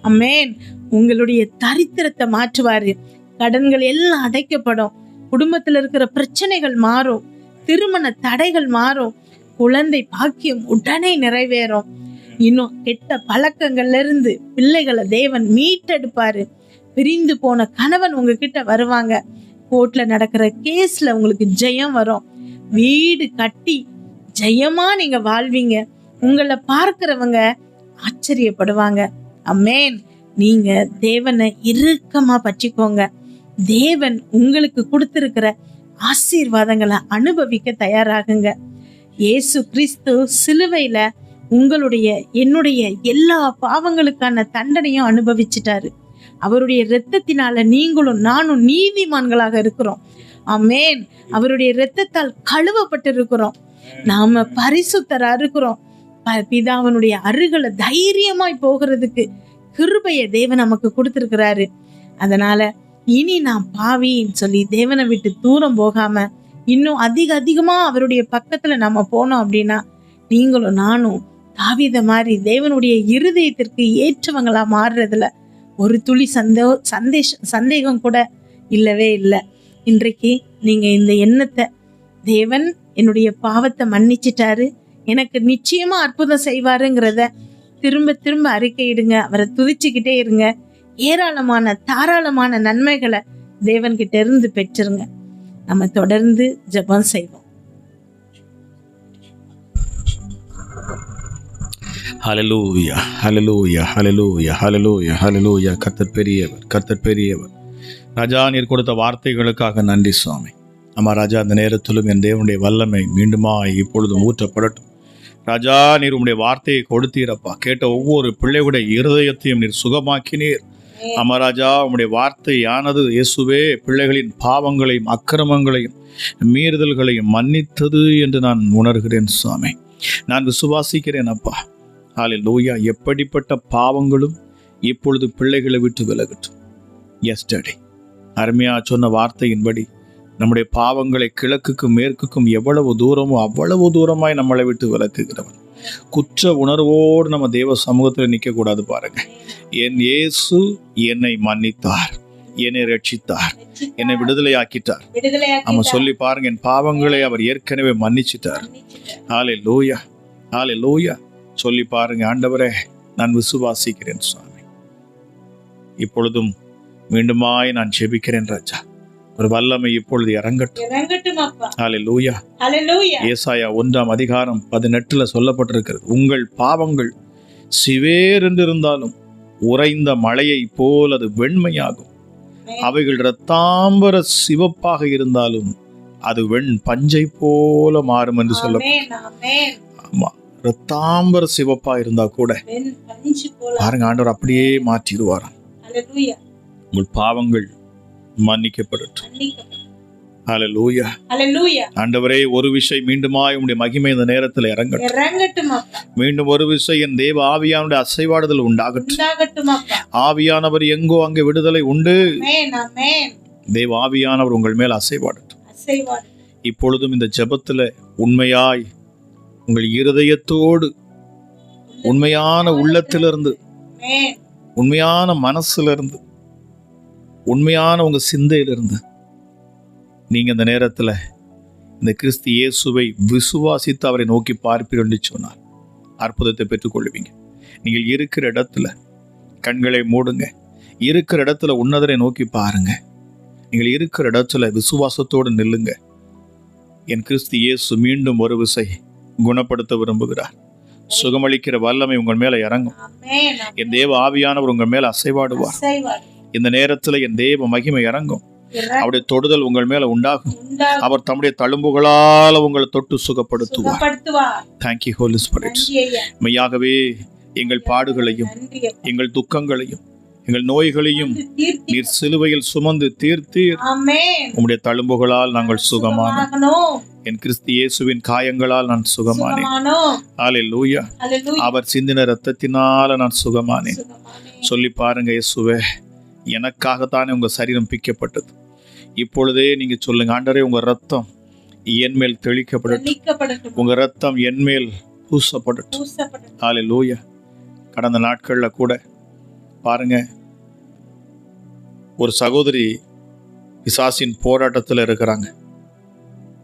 ஆமென். உங்களுடைய தரித்திரத்தை மாற்றுவாரு. கடன்கள் எல்லாம் அடைக்கப்படும். குடும்பத்துல இருக்கிற பிரச்சனைகள் மாறும். திருமண தடைகள் மாறும். குழந்தை பாக்கியம் உடனே நிறைவேறும். இன்னும் கெட்ட பழக்கங்கள்ல இருந்து பிள்ளைகளை தேவன் மீட்டெடுப்பாரு. பிரிந்து போன கணவன் உங்ககிட்ட வருவாங்க. கோர்ட்ல நடக்கிற கேஸ்ல உங்களுக்கு ஜெயம் வரும். வீடு கட்டி ஜெயமா நீங்க வாழ்வீங்க. உங்களை பார்க்கிறவங்க ஆச்சரியப்படுவாங்க. ஆமென். நீங்க தேவனை இறுக்கமா பற்றிக்கோங்க. தேவன் உங்களுக்கு கொடுத்திருக்கிற ஆசீர்வாதங்களை அனுபவிக்க தயாராகுங்க. இயேசு கிறிஸ்து சிலுவையில உங்களுடைய என்னுடைய எல்லா பாவங்களுக்கான தண்டனையும் அனுபவிச்சிட்டாரு. அவருடைய இரத்தத்தினால நீங்களும் நானும் நீதிமான்களாக இருக்கிறோம். ஆமென். அவருடைய இரத்தத்தால் கழுவப்பட்டு இருக்கிறோம். நாம பரிசுத்தரா இருக்கிறோம். பிதாவனுடைய அருகில தைரியமாய் போகிறதுக்கு கிருபையை தேவன் நமக்கு கொடுத்திருக்கிறாரு. அதனால இனி நான் பாவின்னு சொல்லி தேவனை விட்டு தூரம் போகாம இன்னும் அதிகமா அவருடைய பக்கத்துல நம்ம போனோம் அப்படின்னா, நீங்களும் நானும் தாவீத மாதிரி தேவனுடைய இருதயத்திற்கு ஏற்றவங்களா மாறுறதுல ஒரு துளி சந்தேகம் கூட இல்லவே இல்லை. இன்றைக்கு நீங்க இந்த எண்ணத்தை, தேவன் என்னுடைய பாவத்தை மன்னிச்சிட்டாரு, எனக்கு நிச்சயமா அற்புதம் செய்வாருங்கிறத திரும்ப திரும்ப அறிக்கையிடுங்க. அவரை துதிச்சுக்கிட்டே இருங்க. ஏராளமான தாராளமான நன்மைகளை தேவன் கிட்ட இருந்து பெற்றுருங்க. நம்ம தொடர்ந்து ஜெபம் செய்வோம். ஹல்லேலூயா, ஹல்லேலூயா, ஹல்லேலூயா, ஹல்லேலூயா, ஹல்லேலூயா. கர்த்தர் பெரியவர், கர்த்தர் பெரியவர். ராஜா, நீர் கொடுத்த வார்த்தைகளுக்காக நன்றி சுவாமி. ஆமா ராஜா, அந்த நேரத்திலும் என் தேவனுடைய வல்லமை மீண்டுமாய் இப்பொழுதும் ஊற்றப்படட்டும். ராஜா, நீர் உம்முடைய வார்த்தையை கொடுத்தீரப்பா. கேட்ட ஒவ்வொரு பிள்ளைகளுடைய இருதயத்தையும் நீர் சுகமாக்கினீர். ஆமா ராஜா, உம்முடைய வார்த்தையானது இயேசுவே பிள்ளைகளின் பாவங்களையும் அக்கிரமங்களையும் மீறுதல்களையும் மன்னித்தது என்று நான் உணர்கிறேன் சுவாமி. நான் விசுவாசிக்கிறேன் அப்பா. ஹல்லேலூயா. எப்படிப்பட்ட பாவங்களும் இப்பொழுது பிள்ளைகளை விட்டு விலகட்டும். எஸ்டர்டே அருமையா சொன்ன வார்த்தையின்படி நம்முடைய பாவங்களை கிழக்குக்கும் மேற்குக்கும் எவ்வளவு தூரமோ அவ்வளவு தூரமாய் நம்மளை விட்டு விலக்குகிறவன். குற்ற உணர்வோடு நம்ம தேவ சமூகத்தில் நிற்கக்கூடாது பாருங்க. என் இயேசு என்னை மன்னித்தார், என்னை ரட்சித்தார், என்னை விடுதலையாக்கிட்டார். நம்ம சொல்லி பாருங்க, என் பாவங்களை அவர் ஏற்கனவே மன்னிச்சிட்டார். ஹல்லேலூயா, ஹல்லேலூயா. சொல்லி பாருங்க, ஆண்டவரே நான் விசுவாசிக்கிறேன் சுவாமி. இப்பொழுதும் மீண்டுமாய் நான் ஜெபிக்கிறேன் ராஜா. ஒரு வல்லமை இப்பொழுது இறங்கட்டும். ஹல்லேலூயா. ஏசாயா 1:18 சொல்லப்பட்டிருக்கிறது, உங்கள் பாவங்கள் சிவேரென்றிருந்தாலும் உறைந்த மழையை போல் அது வெண்மையாகும், அவைகள் இரத்தாம்பர சிவப்பாக இருந்தாலும் அது வெண் பஞ்சை போல மாறும் என்று சொல்லப்பட்டிருக்கு. ஆமா, இரத்தாம்பர சிவப்பா இருந்தா கூட பாருங்க, ஆண்டவர் அப்படியே மாற்றிடுவாராம். உங்கள் பாவங்கள் மன்னிக்கப்படட்டும். ஹalleluya. ஹalleluya. ஆண்டவரே, ஒரு விஷயம் மீண்டுமாய் உம்முடைய மகிமை இந்த நேரத்தில் இறங்கட்டும். இறங்கட்டும் அப்பா. மீண்டும் ஒரு விஷயம் என் தேவ ஆவியானுடைய அசைவாடுதல் உண்டாகட்டும். உண்டாகட்டும் அப்பா. ஆவியானவர் எங்கோ அங்கே விடுதலை உண்டு. ஆமென், ஆமென். தேவ ஆவியானவர் உங்கள் மேல் அசைவாடட்டும். அசைவாடு. இப்பொழுதும் இந்த ஜெபத்துல உண்மையாய் உங்கள் இருதயத்தோடு, உண்மையான உள்ளத்திலிருந்து, ஆமென். உண்மையான மனசிலிருந்து, உண்மையான உங்க சிந்தையிலிருந்து நீங்க இந்த நேரத்துல இந்த கிறிஸ்து இயேசுவை விசுவாசித்து அவரை நோக்கி பார்ப்பீர்கள் என்று சொன்னார் அற்புதத்தை பெற்றுக்கொள்வீங்க. நீங்கள் இருக்கிற இடத்துல கண்களை மூடுங்க. இருக்கிற இடத்துல உன்னதரை நோக்கி பாருங்க. நீங்கள் இருக்கிற இடத்துல விசுவாசத்தோடு நில்லுங்க. என் கிறிஸ்து இயேசு மீண்டும் ஒரு விசை குணப்படுத்த விரும்புகிறார். சுகமளிக்கிற வல்லமை உங்கள் மேல இறங்கும். ஆமென். என் தேவ ஆவியானவர் உங்கள் மேல அசைவாடுவார். அசைவாடு. இந்த நேரத்துல என் தேவ மகிமை இறங்கும். அவருடைய தொடுதல் உங்கள் மேல உண்டாகும். அவர் தம்முடைய தழும்புகளால் உங்களை தொட்டு சுகப்படுத்துவார். சுகப்படுத்துவார். Thank you holy spirit. நன்றி ஐயா. மெய்யாகவே எங்கள் பாடுகளையும் நன்றி அப்பா. எங்கள் துக்கங்களையும் எங்கள் நோய்களையும் தீர்த்தி. நீர் சிலுவையில் சுமந்து தீர்த்தீர். ஆமென். உம்முடைய தழும்புகளால் நாங்கள் சுகமானோம். சுகமாகணும். என் கிறிஸ்து இயேசுவின் காயங்களால் நான் சுகமானேன். சுகமானோம். ஹalleluya. ஹalleluya. அவர் சிந்தின இரத்தத்தினால நான் சுகமானேன். சுகமானேன். சொல்லி பாருங்க, இயேசுவே எனக்காகத்தானே உங்க சரீரம் பிக்கப்பட்டது. இப்பொழுதே நீங்க சொல்லுங்க, ஆண்டவரே உங்க ரத்தம் என் மேல் தெளிக்கப்படட்டும். தெளிக்கப்படட்டும். உங்க ரத்தம் என் மேல் பூசப்படட்டும். பூசப்படட்டும். ஹalleluya. கடந்த நாட்கள்ல கூட பாருங்க, ஒரு சகோதரி பிசாசின் போராட்டத்தில் இருக்கிறாங்க.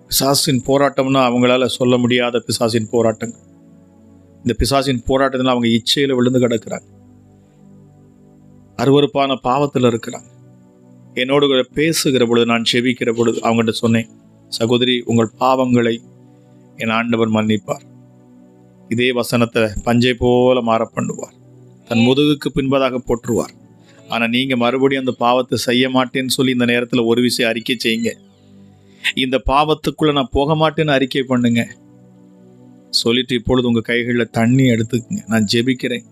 பிசாசின் போராட்டம்னா அவங்களால சொல்ல முடியாத பிசாசின் போராட்டங்கள். இந்த பிசாசின் போராட்டத்தில் அவங்க இச்சையில விழுந்து கிடக்கிறாங்க. அருவருப்பான பாவத்தில் இருக்கிறாங்க. என்னோடு கூட பேசுகிற பொழுது, நான் செபிக்கிற பொழுது அவங்ககிட்ட சொன்னேன், சகோதரி உங்கள் பாவங்களை என் ஆண்டவர் மன்னிப்பார். இதே வசனத்தை பஞ்சை போல மாற பண்ணுவார். தன் முதுகுக்கு பின்பதாக போற்றுவார். ஆனா நீங்க மறுபடியும் அந்த பாவத்தை செய்ய மாட்டேன்னு சொல்லி இந்த நேரத்துல ஒரு விஷயம் அறிக்கை செய்யுங்க. இந்த பாவத்துக்குள்ள நான் போக மாட்டேன்னு அறிக்கை பண்ணுங்க. சொல்லிட்டு இப்பொழுது உங்க கைகளில் தண்ணி எடுத்துக்குங்க. நான் ஜெபிக்கிறேன்,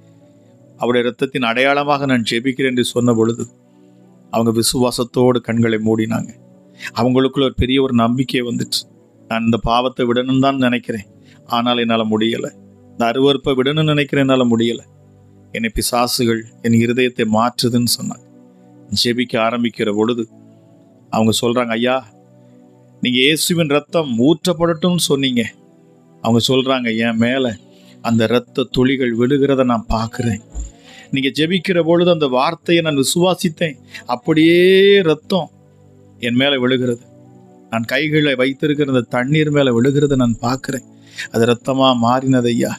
அவருடைய இரத்தத்தின் அடையாளமாக நான் ஜெபிக்கிறேன் என்று சொன்ன பொழுது அவங்க விசுவாசத்தோடு கண்களை மூடினாங்க. அவங்களுக்குள்ள ஒரு பெரிய ஒரு நம்பிக்கை வந்துட்டு, நான் இந்த பாவத்தை விடணும்னு தான் நினைக்கிறேன், ஆனால் என்னால் முடியலை. இந்த அருவருப்பை விடணும்னு நினைக்கிறேன், என்னால் முடியலை. என்னை பிசாசுகள் என் இருதயத்தை மாற்றுதுன்னு சொன்னாங்க. ஜெபிக்க ஆரம்பிக்கிற பொழுது அவங்க சொல்றாங்க, ஐயா நீங்க இயேசுவின் ரத்தம் ஊற்றப்படட்டும்னு சொன்னீங்க. அவங்க சொல்றாங்க, என் மேல அந்த இரத்த துளிகள் விழுகிறத நான் பார்க்கிறேன். நீங்க ஜெபிக்கிற பொழுது அந்த வார்த்தையை நான் விசுவாசித்தேன். அப்படியே ரத்தம் என் மேல விழுகிறது. நான் கைகளை வைத்திருக்கிற அந்த தண்ணீர் மேல விழுகிறத நான் பார்க்கிறேன். அது ரத்தமா மாறினது ஐயா.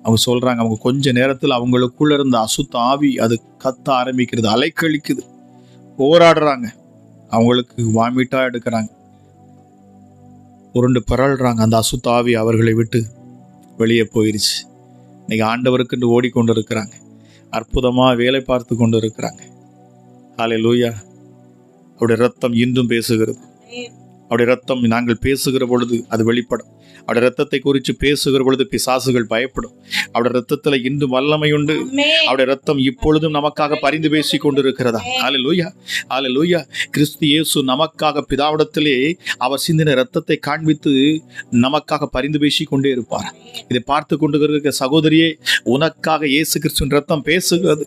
அவங்க சொல்றாங்க, அவங்க கொஞ்ச நேரத்தில் அவங்களுக்குள்ள இருந்த அசுத்த ஆவி அது கத்த ஆரம்பிக்கிறது, அலைக்கழிக்குது, போராடுறாங்க. அவங்களுக்கு வாமிட்டா எடுக்கிறாங்க, உருண்டு பிறழ்றாங்க. அந்த அசுத்த ஆவி அவர்களை விட்டு வெளியே போயிருச்சு. இன்னைக்கு ஆண்டவருக்குன்னு ஓடிக்கொண்டு இருக்கிறாங்க. அற்புதமா வேலை பார்த்து கொண்டு இருக்கிறாங்க. ஹல்லேலூயா. அவருடைய ரத்தம் இன்றும் பேசுகிறது. அவருடைய ரத்தம் நாங்கள் பேசுகிற பொழுது அது வெளிப்படும். அவருடைய ரத்தத்தை குறித்து பேசுகிற பொழுது பிசாசுகள் பயப்படும். அவருடைய ரத்தத்துல இன்றும் வல்லமை உண்டு. அவருடைய ரத்தம் இப்பொழுதும் நமக்காக பரிந்து பேசி கொண்டிருக்கிறதா. ஹல்லேலூயா, ஹல்லேலூயா. கிறிஸ்து இயேசு நமக்காக பிதாவிடத்திலே அவர் சிந்தின ரத்தத்தை காண்பித்து நமக்காக பரிந்து பேசி கொண்டே இருப்பார். இதை பார்த்து கொண்டிருக்கிற சகோதரியே, உனக்காக இயேசு கிறிஸ்துவின் ரத்தம் பேசுகிறது.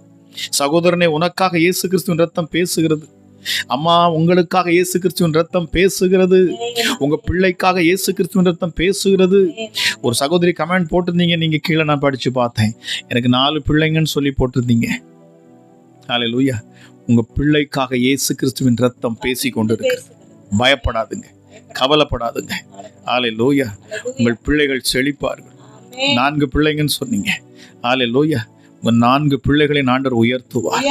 சகோதரனே, உனக்காக இயேசு கிறிஸ்துவின் ரத்தம் பேசுகிறது. அம்மா, உங்களுக்காக இயேசு கிறிஸ்துவின் ரத்தம் பேசுகிறது. உங்க பிள்ளைக்காக இயேசு கிறிஸ்துவின் ரத்தம் பேசுகிறது. ஒரு சகோதரி கமெண்ட் போட்டிருந்தீங்க, நீங்க கீழே நான் படிச்சு பார்த்தேன், எனக்கு 4 பிள்ளைங்கன்னு சொல்லி போட்டிருந்தீங்க. ஹல்லேலூயா. உங்க பிள்ளைக்காக இயேசு கிறிஸ்துவின் ரத்தம் பேசி கொண்டிருக்கு. பயப்படாதுங்க, கவலைப்படாதுங்க. ஹல்லேலூயா. உங்கள் பிள்ளைகள் செழிப்பார்கள். 4 பிள்ளைங்கன்னு சொன்னீங்க. ஹல்லேலூயா. உங்க 4 பிள்ளைகளை ஆண்டவர் உயர்த்துவார்,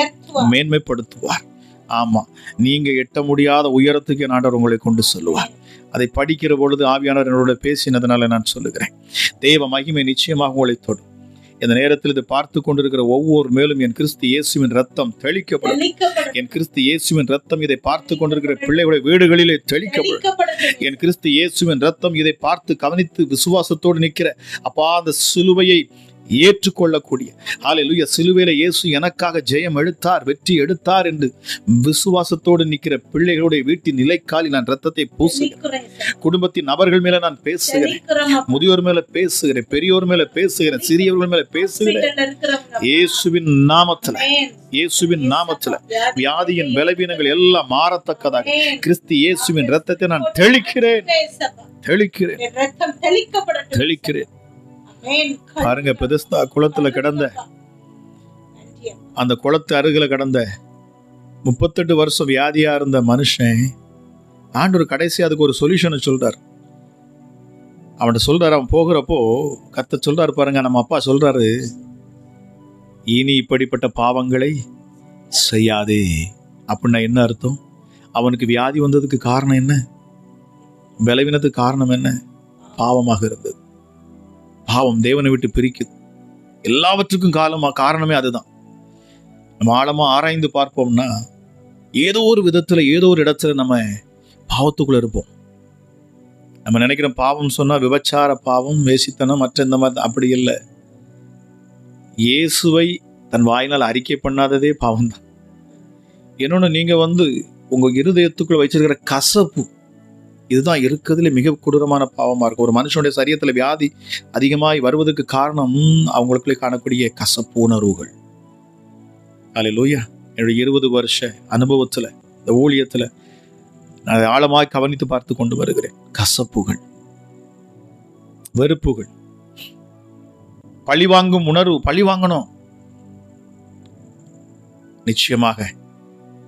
மேன்மைப்படுத்துவார். ஆமா, நீங்க எட்ட முடியாத உயரத்துக்கு ஆண்டவர் உங்களை கொண்டு சொல்லுவார். அதை படிக்கிற பொழுது ஆவியானவர் என்னோட பேசினதுனால நான் சொல்லுகிறேன், தேவ மகிமை நிச்சயமாக உங்களை தொடும். இந்த நேரத்தில் இதை பார்த்து கொண்டிருக்கிற ஒவ்வொரு மேலும் என் கிறிஸ்து இயேசுவின் ரத்தம் தெளிக்கப்படும். என் கிறிஸ்து இயேசுவின் ரத்தம் இதை பார்த்து கொண்டிருக்கிற பிள்ளைகளுடைய வீடுகளிலே தெளிக்கப்படும். என் கிறிஸ்து இயேசுவின் ரத்தம் இதை பார்த்து கவனித்து விசுவாசத்தோடு நிற்கிற அப்பா, அந்த சிலுவையை ஏற்றுக்கொள்ளக்கூடிய, ஹல்லேலூயா, சிலுவையில இயேசு எனக்காக ஜெயம் எடுத்தார், வெற்றி எடுத்தார் என்று விசுவாசத்தோடு நிற்கிற பிள்ளைகளுடைய வீட்டின் நிலைக்காலில் நான் ரத்தத்தை பூசுகிறேன். குடும்பத்தின் நபர்கள் மேல நான் பேசுகிறேன், முதியோர் மேல பேசுகிறேன், பெரியோர் மேல பேசுகிறேன், சிறியவர்கள் மேல பேசுகிறேன். இயேசுவின் நாமத்துல, இயேசுவின் நாமத்துல வியாதியின் பலவீனங்கள் எல்லாம் மாறத்தக்கதாக கிறிஸ்து இயேசுவின் ரத்தத்தை நான் தெளிக்கிறேன், தெளிக்கிறேன், தெளிக்கிறேன். பாருங்க, பெதஸ்தா குளத்துல கிடந்த, அந்த குளத்து அருகில கிடந்த 38 வருஷம் வியாதியா இருந்த மனுஷன் ஆண்டவர் கடைசி அதுக்கு ஒரு சொல்யூஷனை சொல்றார். அவன் சொல்றாரு, அவன் போகிறப்போ கர்த்தர் சொல்றாரு பாருங்க, நம்ம அப்பா சொல்றாரு, இனி இப்படிப்பட்ட பாவங்களை செய்யாதே. அப்படின்னா என்ன அர்த்தம்? அவனுக்கு வியாதி வந்ததுக்கு காரணம் என்ன? பலவீனத்துக்கு காரணம் என்ன? பாவமாக இருந்தது. பாவம் தேவனை விட்டு பிரிக்குது. எல்லாவற்றுக்கும் காரணமே அதுதான். நம்ம ஆழமா ஆராய்ந்து பார்ப்போம்னா ஏதோ ஒரு விதத்துல, ஏதோ ஒரு இடத்துல நம்ம பாவத்துக்குள்ள இருப்போம். நம்ம நினைக்கிறோம் பாவம் சொன்னா விபச்சார பாவம், வேசித்தனம், மற்ற இந்த மாதிரி. அப்படி இல்லை. இயேசுவை தன் வாயினால் அறிக்கை பண்ணாததே பாவம் தான். இன்னொன்னு, நீங்க உங்க இருதயத்துக்குள்ள வச்சிருக்கிற கசப்பு, இதுதான் இருக்கிறதுல மிக கொடூரமான பாவமா இருக்கும். ஒரு மனுஷனுடைய சரீரத்துல வியாதி அதிகமாய் வருவதற்கு காரணம் அவங்களுக்குள்ளே காணக்கூடிய கசப்பு உணர்வுகள். அல்லேலூயா. என்னுடைய 20 வருஷ அனுபவத்துல, இந்த ஊழியத்துல நான் ஆழமாய் கவனித்து பார்த்து கொண்டு வருகிறேன். கசப்புகள், வெறுப்புகள், பழிவாங்கும் உணர்வு, பழி வாங்கணும். நிச்சயமாக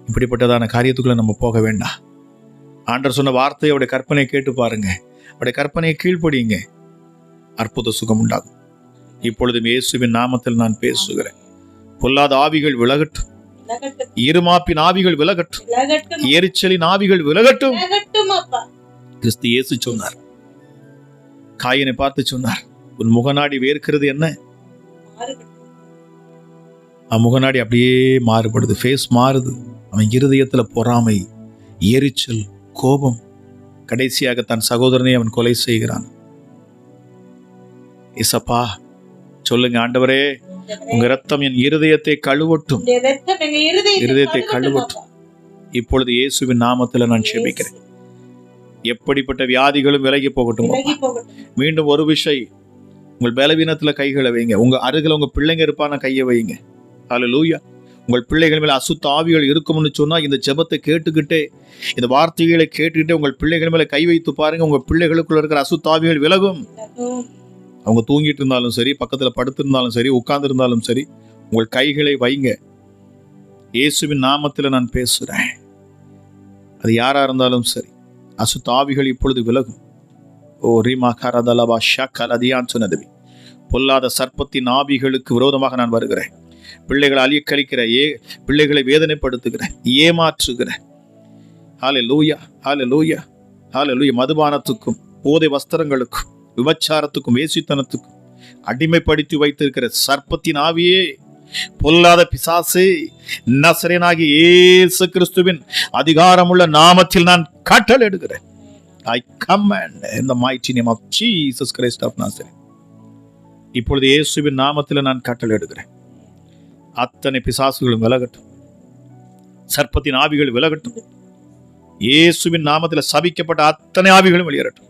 இப்படிப்பட்டதான காரியத்துக்குள்ள நம்ம போக வேண்டாம். ஆண்டவர் சொன்ன வார்த்தை, அவருடைய கற்பனையை கேட்டு பாருங்க, அவருடைய கற்பனையை கீழ்ப்படியுங்க, அற்புத சுகம் உண்டாகும். இப்பொழுதும் இயேசுவின் நாமத்தில் நான் பேசுகிறேன். பொல்லாத ஆவிகள் விலகட்டும், இருமாப்பின் ஆவிகள் விலகட்டும், எரிச்சலின் ஆவிகள் விலகட்டும். கிறிஸ்து இயேசு சொன்னார், காயினை பார்த்து சொன்னார், உன் முகநாடி வேர்க்கிறது என்ன? முகநாடி அப்படியே மாறுபடுது, ஃபேஸ் மாறுது. அவன் இருதயத்துல பொறாமை, எரிச்சல், கோபம், கடைசியாக தன் சகோதரனை அவன் கொலை செய்கிறான். இசப்பா சொல்லுங்க, ஆண்டவரே உங்க இரத்தம் என் இருதயத்தை கழுவட்டும், இருதயத்தை கழுவட்டும். இப்பொழுது இயேசுவின் நாமத்துல நான் ஜெபிக்கிறேன். எப்படிப்பட்ட வியாதிகளும் விலகி போகட்டும். மீண்டும் ஒரு விஷயம், உங்கள் பலவீனத்துல கைகளை வைங்க. உங்க அருகில் உங்க பிள்ளைங்க இருப்பான கையை வைங்க. ஹல்லேலூயா. உங்கள் பிள்ளைகள் மேல அசுத்த ஆவிகள் இருக்கும்னு சொன்னா, இந்த ஜெபத்தை கேட்டுக்கிட்டே, இந்த வார்த்தைகளை கேட்டுக்கிட்டே உங்கள் பிள்ளைகள் மேல கை வைத்து பாருங்க. உங்க பிள்ளைகளுக்குள்ள இருக்கிற அசுத்த ஆவிகள் விலகும். அவங்க தூங்கிட்டு இருந்தாலும் சரி, பக்கத்துல படுத்திருந்தாலும் சரி, உட்கார்ந்து இருந்தாலும் சரி, உங்கள் கைகளை வைங்க. இயேசுவின் நாமத்துல நான் பேசுறேன். அது யாரா இருந்தாலும் சரி, அசுத்த ஆவிகள் இப்பொழுது விலகும். ஓ ரீமா கரதலவா ஷக்கலதியான் சொன்னது. பொல்லாத சர்ப்பத்தின் ஆவிகளுக்கு விரோதமாக நான் வருகிறேன். பிள்ளைகளை அழிக்கழிக்கிற, பிள்ளைகளை வேதனைப்படுத்துகிற, ஏமாற்றுகிற, ஹல்லேலூயா, ஹல்லேலூயா, ஹல்லேலூயா, மதுபானத்துக்கும், போதை வஸ்திரங்களுக்கும், விபச்சாரத்துக்கும், வேசித்தனத்துக்கும் அடிமைப்படுத்தி வைத்திருக்கிற சர்ப்பத்தின் ஆவியே, பொல்லாத பிசாசே, நசரேயனாகிய இயேசு கிறிஸ்துவின் அதிகாரமுள்ள நாமத்தில் நான் கட்டளையிடுகிறேன். I command in the mighty name of Jesus Christ of Nazareth. இப்பொழுது இயேசுவின் நாமத்தில் நான் கட்டளையிடுகிறேன். அத்தனை பிசாசுகளும் விலகட்டும், சர்ப்பத்தின் ஆவிகள் விலகட்டும். இயேசுவின் நாமத்தில் சபிக்கப்பட்ட அத்தனை ஆவிகளும் வெளியேறட்டும்.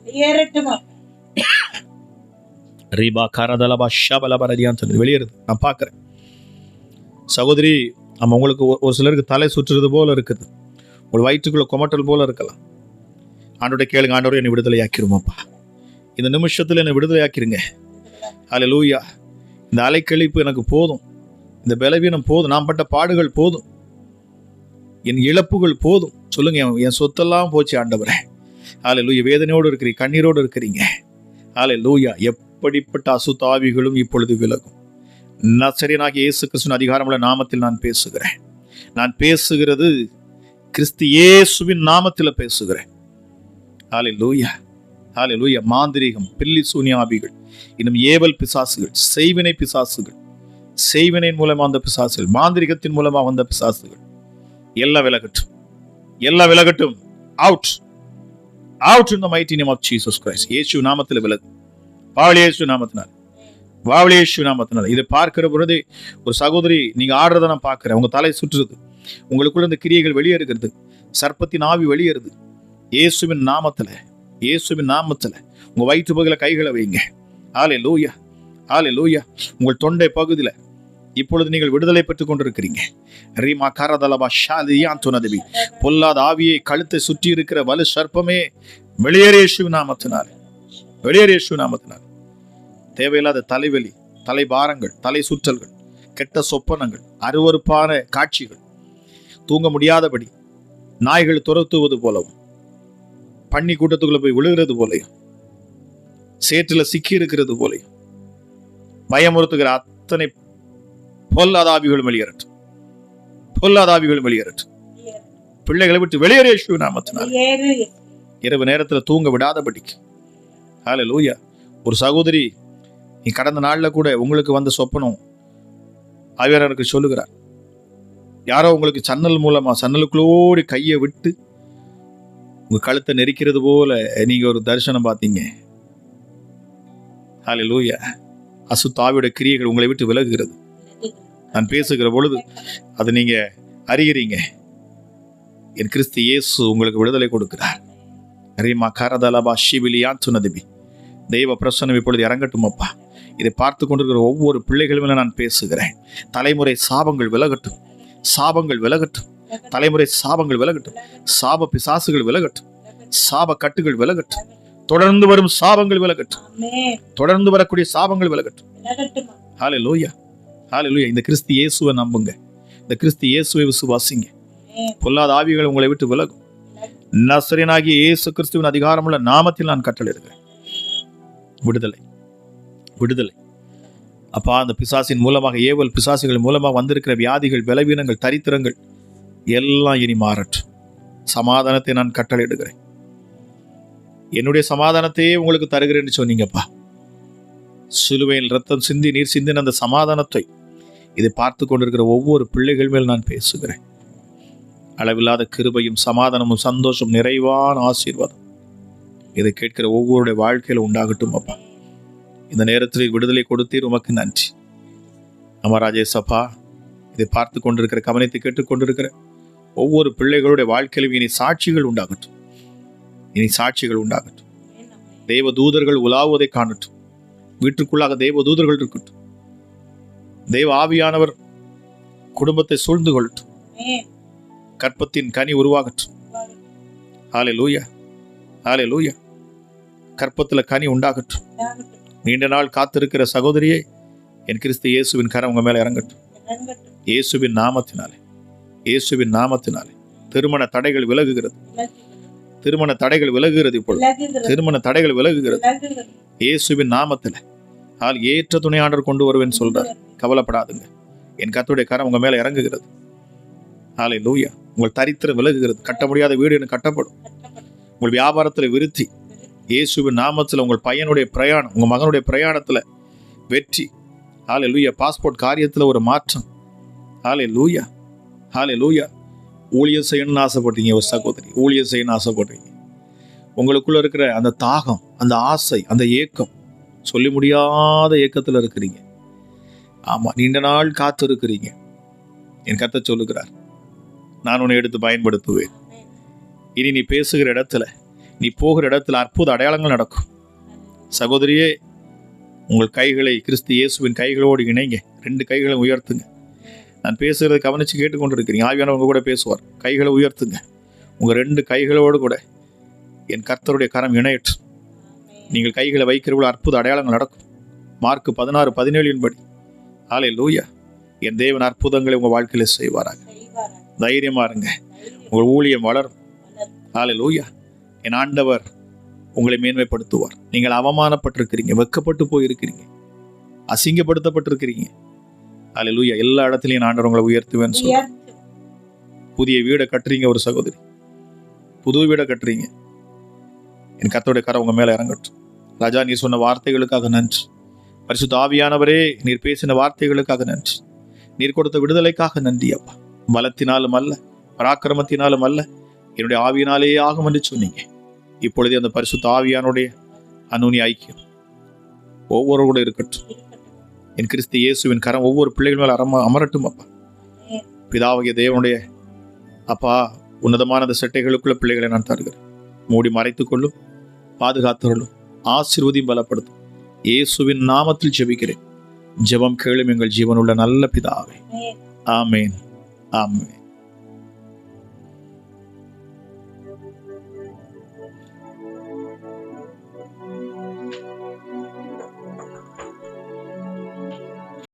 ரீபா கரதலபா ஷபலபரதியான் சொல்லி வெளியேறுது. நான் பார்க்கிறேன். சகோதரி, நம்ம உங்களுக்கு ஒரு சிலருக்கு தலை சுற்றுறது போல இருக்குது, ஒரு வயிற்றுக்குள்ள கொமட்டல் போல இருக்கலாம். ஆண்டோட கேளுங்க, ஆண்டவரே என்னை விடுதலையாக்கிருமாப்பா, இந்த நிமிஷத்துல என்னை விடுதலையாக்கிருங்க. ஹல்லேலூயா. இந்த அலைக்கழிப்பு எனக்கு போதும், இந்த பலவீனம் போதும், நான் பட்ட பாடுகள் போதும், என் இழப்புகள் போதும். சொல்லுங்க, என் சொத்தெல்லாம் போச்சு ஆண்டவரே. ஹல்லேலூயா. வேதனையோடு இருக்கிறீங்க, கண்ணீரோடு இருக்கிறீங்க. ஹல்லேலூயா. எப்படிப்பட்ட அசுத்த ஆவிகளும் இப்பொழுது விலகும். நசரேயனாகிய இயேசு கிறிஸ்துவின் அதிகாரமுள்ள நாமத்தில் நான் பேசுகிறேன். நான் பேசுகிறது கிறிஸ்து இயேசுவின் நாமத்தில் பேசுகிறேன். ஹல்லேலூயா, ஹல்லேலூயா. மாந்திரீகம், பில்லி சூனிய ஆவிகள், இன்னும் ஏவல் பிசாசுகள், செய்வினை பிசாசுகள், செய்வினையின் மூலமா வந்த பிசாசுகள், மாந்திரிகத்தின் மூலமா வந்த பிசாசுகள் எல்லாம் விலகட்டும், எல்லாம் விலகட்டும். Out, out in the mighty name of Jesus Christ. இயேசு நாமத்தில் விலகு. பாவல் இயேசு நாமத்தினால் வாவலி இயேசு நாமத்தினால. இதை பார்க்கிற பொழுது ஒரு சகோதரி நீங்க ஆடுறத நான் பார்க்கிறேன். உங்க தலை சுற்றுறது, உங்களுக்குள்ள இந்த கிரியைகள் வெளியேறுகிறது, சர்ப்பத்தின் ஆவி வெளியேறுது. இயேசுவின் நாமத்துல, இயேசுவின் நாமத்துல உங்க வயிற்று பகுதியில கைகளை வைங்க. ஹல்லேலூயா, ஹல்லேலூயா. உங்கள் தொண்டை பகுதியில இப்பொழுது நீங்கள் விடுதலை பெற்றுக் கொண்டிருக்கிறீங்க. ரீமா கரதலபா ஷாதியான் துனதபி. பொல்லாத ஆவியை கழுத்தை சுற்றி இருக்கிற வலு சர்ப்பமே வெளியேறு இயேசுவின் நாமத்தினாலே, வெளியேறு இயேசுவின் நாமத்தினாலே. தேவையில்லாத தலைவலி, தலைபாரங்கள், தலை சுற்றல்கள், கெட்ட சொப்பனங்கள், அருவருப்பான காட்சிகள், தூங்க முடியாதபடி நாய்கள் துரத்துவது போலவும், பன்னி கூட்டத்துக்குள்ள போய் விழுகிறது போலையும், சேற்றில சிக்கி இருக்கிறது போலையும் பயமுறுத்துகிற அத்தனை பொல்லாத ஆவிகளும் வெளியேறட்டும், பொல்லாத ஆவிகளும் வெளியேறட்டும். பிள்ளைகளை விட்டு வெளியேறு இயேசுவின் நாமத்தினாலே. இரவு நேரத்துல தூங்க விடாதபடிக்கு. ஹல்லேலூயா. ஒரு சகோதரி நீ கடந்த நாள்ல கூட உங்களுக்கு வந்த சொப்பனம் ஆவியானவருக்கு சொல்லுகிறார். யாரோ உங்களுக்கு சன்னலுக்குள்ளோடி கையை விட்டு உங்க கழுத்தை நெரிக்கிறது போல நீங்க ஒரு தரிசனம் பார்த்தீங்க. ஹல்லேலூயா. அசுத்தாவியோட கிரியைகள் உங்களை விட்டு விலகுகிறது. நான் பேசுகிற பொழுது அது நீங்க அறிகிறீங்க. என் கிறிஸ்து இயேசு உங்களுக்கு விடுதலை கொடுக்கிறார். ரீமா கரதலபா ஷிபிலியான் துனதபி. தெய்வ பிரசன்னம் இப்பொழுது இறங்கட்டும் அப்பா. இதை பார்த்து கொண்டிருக்கிற ஒவ்வொரு பிள்ளைகளும் நான் பேசுகிறேன். தலைமுறை சாபங்கள் விலகட்டும், சாபங்கள் விலகட்டும், தலைமுறை சாபங்கள் விலகட்டும், சாப பிசாசுகள் விலகட்டும், சாப கட்டுகள் விலகட்டும், தொடர்ந்து வரும் சாபங்கள் விலகட்டும், தொடர்ந்து வரக்கூடிய சாபங்கள் விலகட்டும். ஹல்லேலூயா, ஹல்லேலூயா. இந்த கிறிஸ்து இயேசுவை நம்புங்க, இந்த கிறிஸ்து இயேசுவை விசுவாசிங்க. பொல்லாத ஆவிகள் உங்களை விட்டு விலகும். நசரேயனாகிய இயேசு கிறிஸ்துவின் அதிகாரமுள்ள நாமத்தில் நான் கட்டளையிடுகிறேன். விடுதலை, விடுதலை அப்பா. அந்த பிசாசின் மூலமாக, ஏவல் பிசாசுகள் மூலமாக வந்திருக்கிற வியாதிகள், பலவீனங்கள், தரித்திரங்கள் எல்லாம் இனி மாறட்டும். சமாதானத்தை நான் கட்டளையிடுகிறேன். என்னுடைய சமாதானத்தையே உங்களுக்கு தருகிறேன்னு சொன்னீங்கப்பா. சிலுவையில் ரத்தம் சிந்தி நீர் சிந்தின அந்த சமாதானத்தை இதை பார்த்து கொண்டிருக்கிற ஒவ்வொரு பிள்ளைகள் மேல் நான் பேசுகிறேன். அளவில்லாத கிருபையும் சமாதானமும் சந்தோஷம், நிறைவான ஆசீர்வாதம் இதை கேட்கிற ஒவ்வொருடைய வாழ்க்கையில உண்டாகட்டும் அப்பா. இந்த நேரத்தில் விடுதலை கொடுத்தீர், உமக்கு நன்றி. அமராஜேசப்பா, இதை பார்த்து கொண்டிருக்கிற, கவனித்து கேட்டுக்கொண்டிருக்கிற ஒவ்வொரு பிள்ளைகளுடைய வாழ்க்கையிலும் இனி சாட்சிகள் உண்டாகட்டும், இனி சாட்சிகள் உண்டாகட்டும். தெய்வ தூதர்கள் உலாவுவதை காணட்டும். வீட்டுக்குள்ளாக தெய்வ தூதர்கள் இருக்கட்டும். தெய்வ ஆவியானவர் குடும்பத்தை சூழ்ந்து கொள்ளட்டும். கற்பத்தின் கனி உருவாகட்டும். ஹல்லேலூயா, ஹல்லேலூயா. கற்பத்துல கனி உண்டாகட்டும். நீண்ட நாள் காத்திருக்கிற சகோதரியே, என் கிறிஸ்து இயேசுவின் கரம் உங்க மேல இறங்கட்டும். இயேசுவின் நாமத்தினாலே, இயேசுவின் நாமத்தினாலே திருமண தடைகள் விலகுகிறது, திருமண தடைகள் விலகுகிறது. இப்பொழுது திருமண தடைகள் விலகுகிறது இயேசுவின் நாமத்துல. ஏற்ற துணையாளர் கொண்டு வருவேன்னு சொல்றார். கவலைப்படாதுங்க, என் கர்த்தருடைய கரம் உங்க மேல இறங்குகிறது. ஹல்லேலூயா. உங்கள் தரித்திரம் விலகுகிறது. கட்ட முடியாத வீடு எனக்கு கட்டப்படும். உங்கள் வியாபாரத்துல விருத்தி இயேசுவின் நாமத்துல. உங்கள் பையனுடைய பிரயாணம், உங்க மகனுடைய பிரயாணத்துல வெற்றி. ஹல்லேலூயா. பாஸ்போர்ட் காரியத்துல ஒரு மாற்றம். ஹல்லேலூயா, ஹல்லேலூயா. ஊழியம் செய்யணும்னு ஆசைப்படுறீங்க, ஒரு சகோதரி ஊழியம் செய்யணும்னு ஆசைப்படுறீங்க. உங்களுக்குள்ள இருக்கிற அந்த தாகம், அந்த ஆசை, அந்த ஏக்கம், சொல்லி முடியாத ஏக்கத்துல இருக்கிறீங்க. ஆமா, நீண்ட நாள் காத்து இருக்கிறீங்க. என் கர்த்தர் சொல்லுகிறார், நான் உன்னை எடுத்து பயன்படுத்துவேன். இனி நீ பேசுகிற இடத்துல, நீ போகிற இடத்துல அற்புத அடையாளங்கள் நடக்கும். சகோதரியே, உங்கள் கைகளை கிறிஸ்து இயேசுவின் கைகளோடு இணைங்க. 2 கைகளை உயர்த்துங்க. நான் பேசுகிறத கவனித்து கேட்டுக்கொண்டிருக்கிறீங்க. ஆவியானவங்க கூட பேசுவார். கைகளை உயர்த்துங்க. உங்கள் 2 கைகளோடு கூட என் கர்த்தருடைய கரம் இணையற்று. நீங்கள் கைகளை வைக்கிறவர்கள் அற்புத அடையாளங்கள் நடக்கும். மார்க் 16:17 படி. ஹல்லேலூயா. என் தேவன் அற்புதங்களை உங்கள் வாழ்க்கையில செய்வாராக. தைரியமா இருங்க. உங்கள் ஊழியம் வளரும். ஹல்லேலூயா. என் ஆண்டவர் உங்களை மேன்மைப்படுத்துவார். நீங்கள் அவமானப்பட்டிருக்கிறீங்க, வெட்கப்பட்டு போயிருக்கிறீங்க, அசிங்கப்படுத்தப்பட்டிருக்கிறீங்க. ஹல்லேலூயா. எல்லா இடத்துலையும் ஆண்டவர் உங்களை உயர்த்துவேன்னு சொல்றார். புதிய வீடை கட்டுறீங்க, ஒரு சகோதரி புது வீடை கட்டுறீங்க. என் கர்த்தருடைய கரம் உங்க மேல இறங்கட்டும். ராஜா, நீர் சொன்ன வார்த்தைகளுக்காக நன்றி. பரிசுத்த ஆவியானவரே, நீர் பேசின வார்த்தைகளுக்காக நன்றி. நீர் கொடுத்த விடுதலைக்காக நன்றி அப்பா. பலத்தினாலும் அல்ல, பராக்கிரமத்தினாலும் அல்ல, என்னுடைய ஆவியினாலேயே ஆகும் என்று சொன்னீங்க. இப்பொழுதே அந்த பரிசுத்த ஆவியானுடைய அனுனி ஐக்கியம் ஒவ்வொரு கூட இருக்கட்டும். என் கிறிஸ்து இயேசுவின் கரம் ஒவ்வொரு பிள்ளைகள் மேல் அமரட்டும் அப்பா. பிதாவாகிய தேவனுடைய அப்பா உன்னதமான அந்த சட்டைகளுக்குள்ள பிள்ளைகளை நான் தருகிறேன். மூடி மறைத்துக் கொள்ளும், பாதுகாத்துள்ளும், ஆசீர்வதியும், பலப்படுத்தும். இயேசுவின் நாமத்தில் ஜெபிக்கிறேன். ஜெபம் கேளும் எங்கள் ஜீவனுள்ள நல்ல பிதாவே. ஆமேன், ஆமேன்.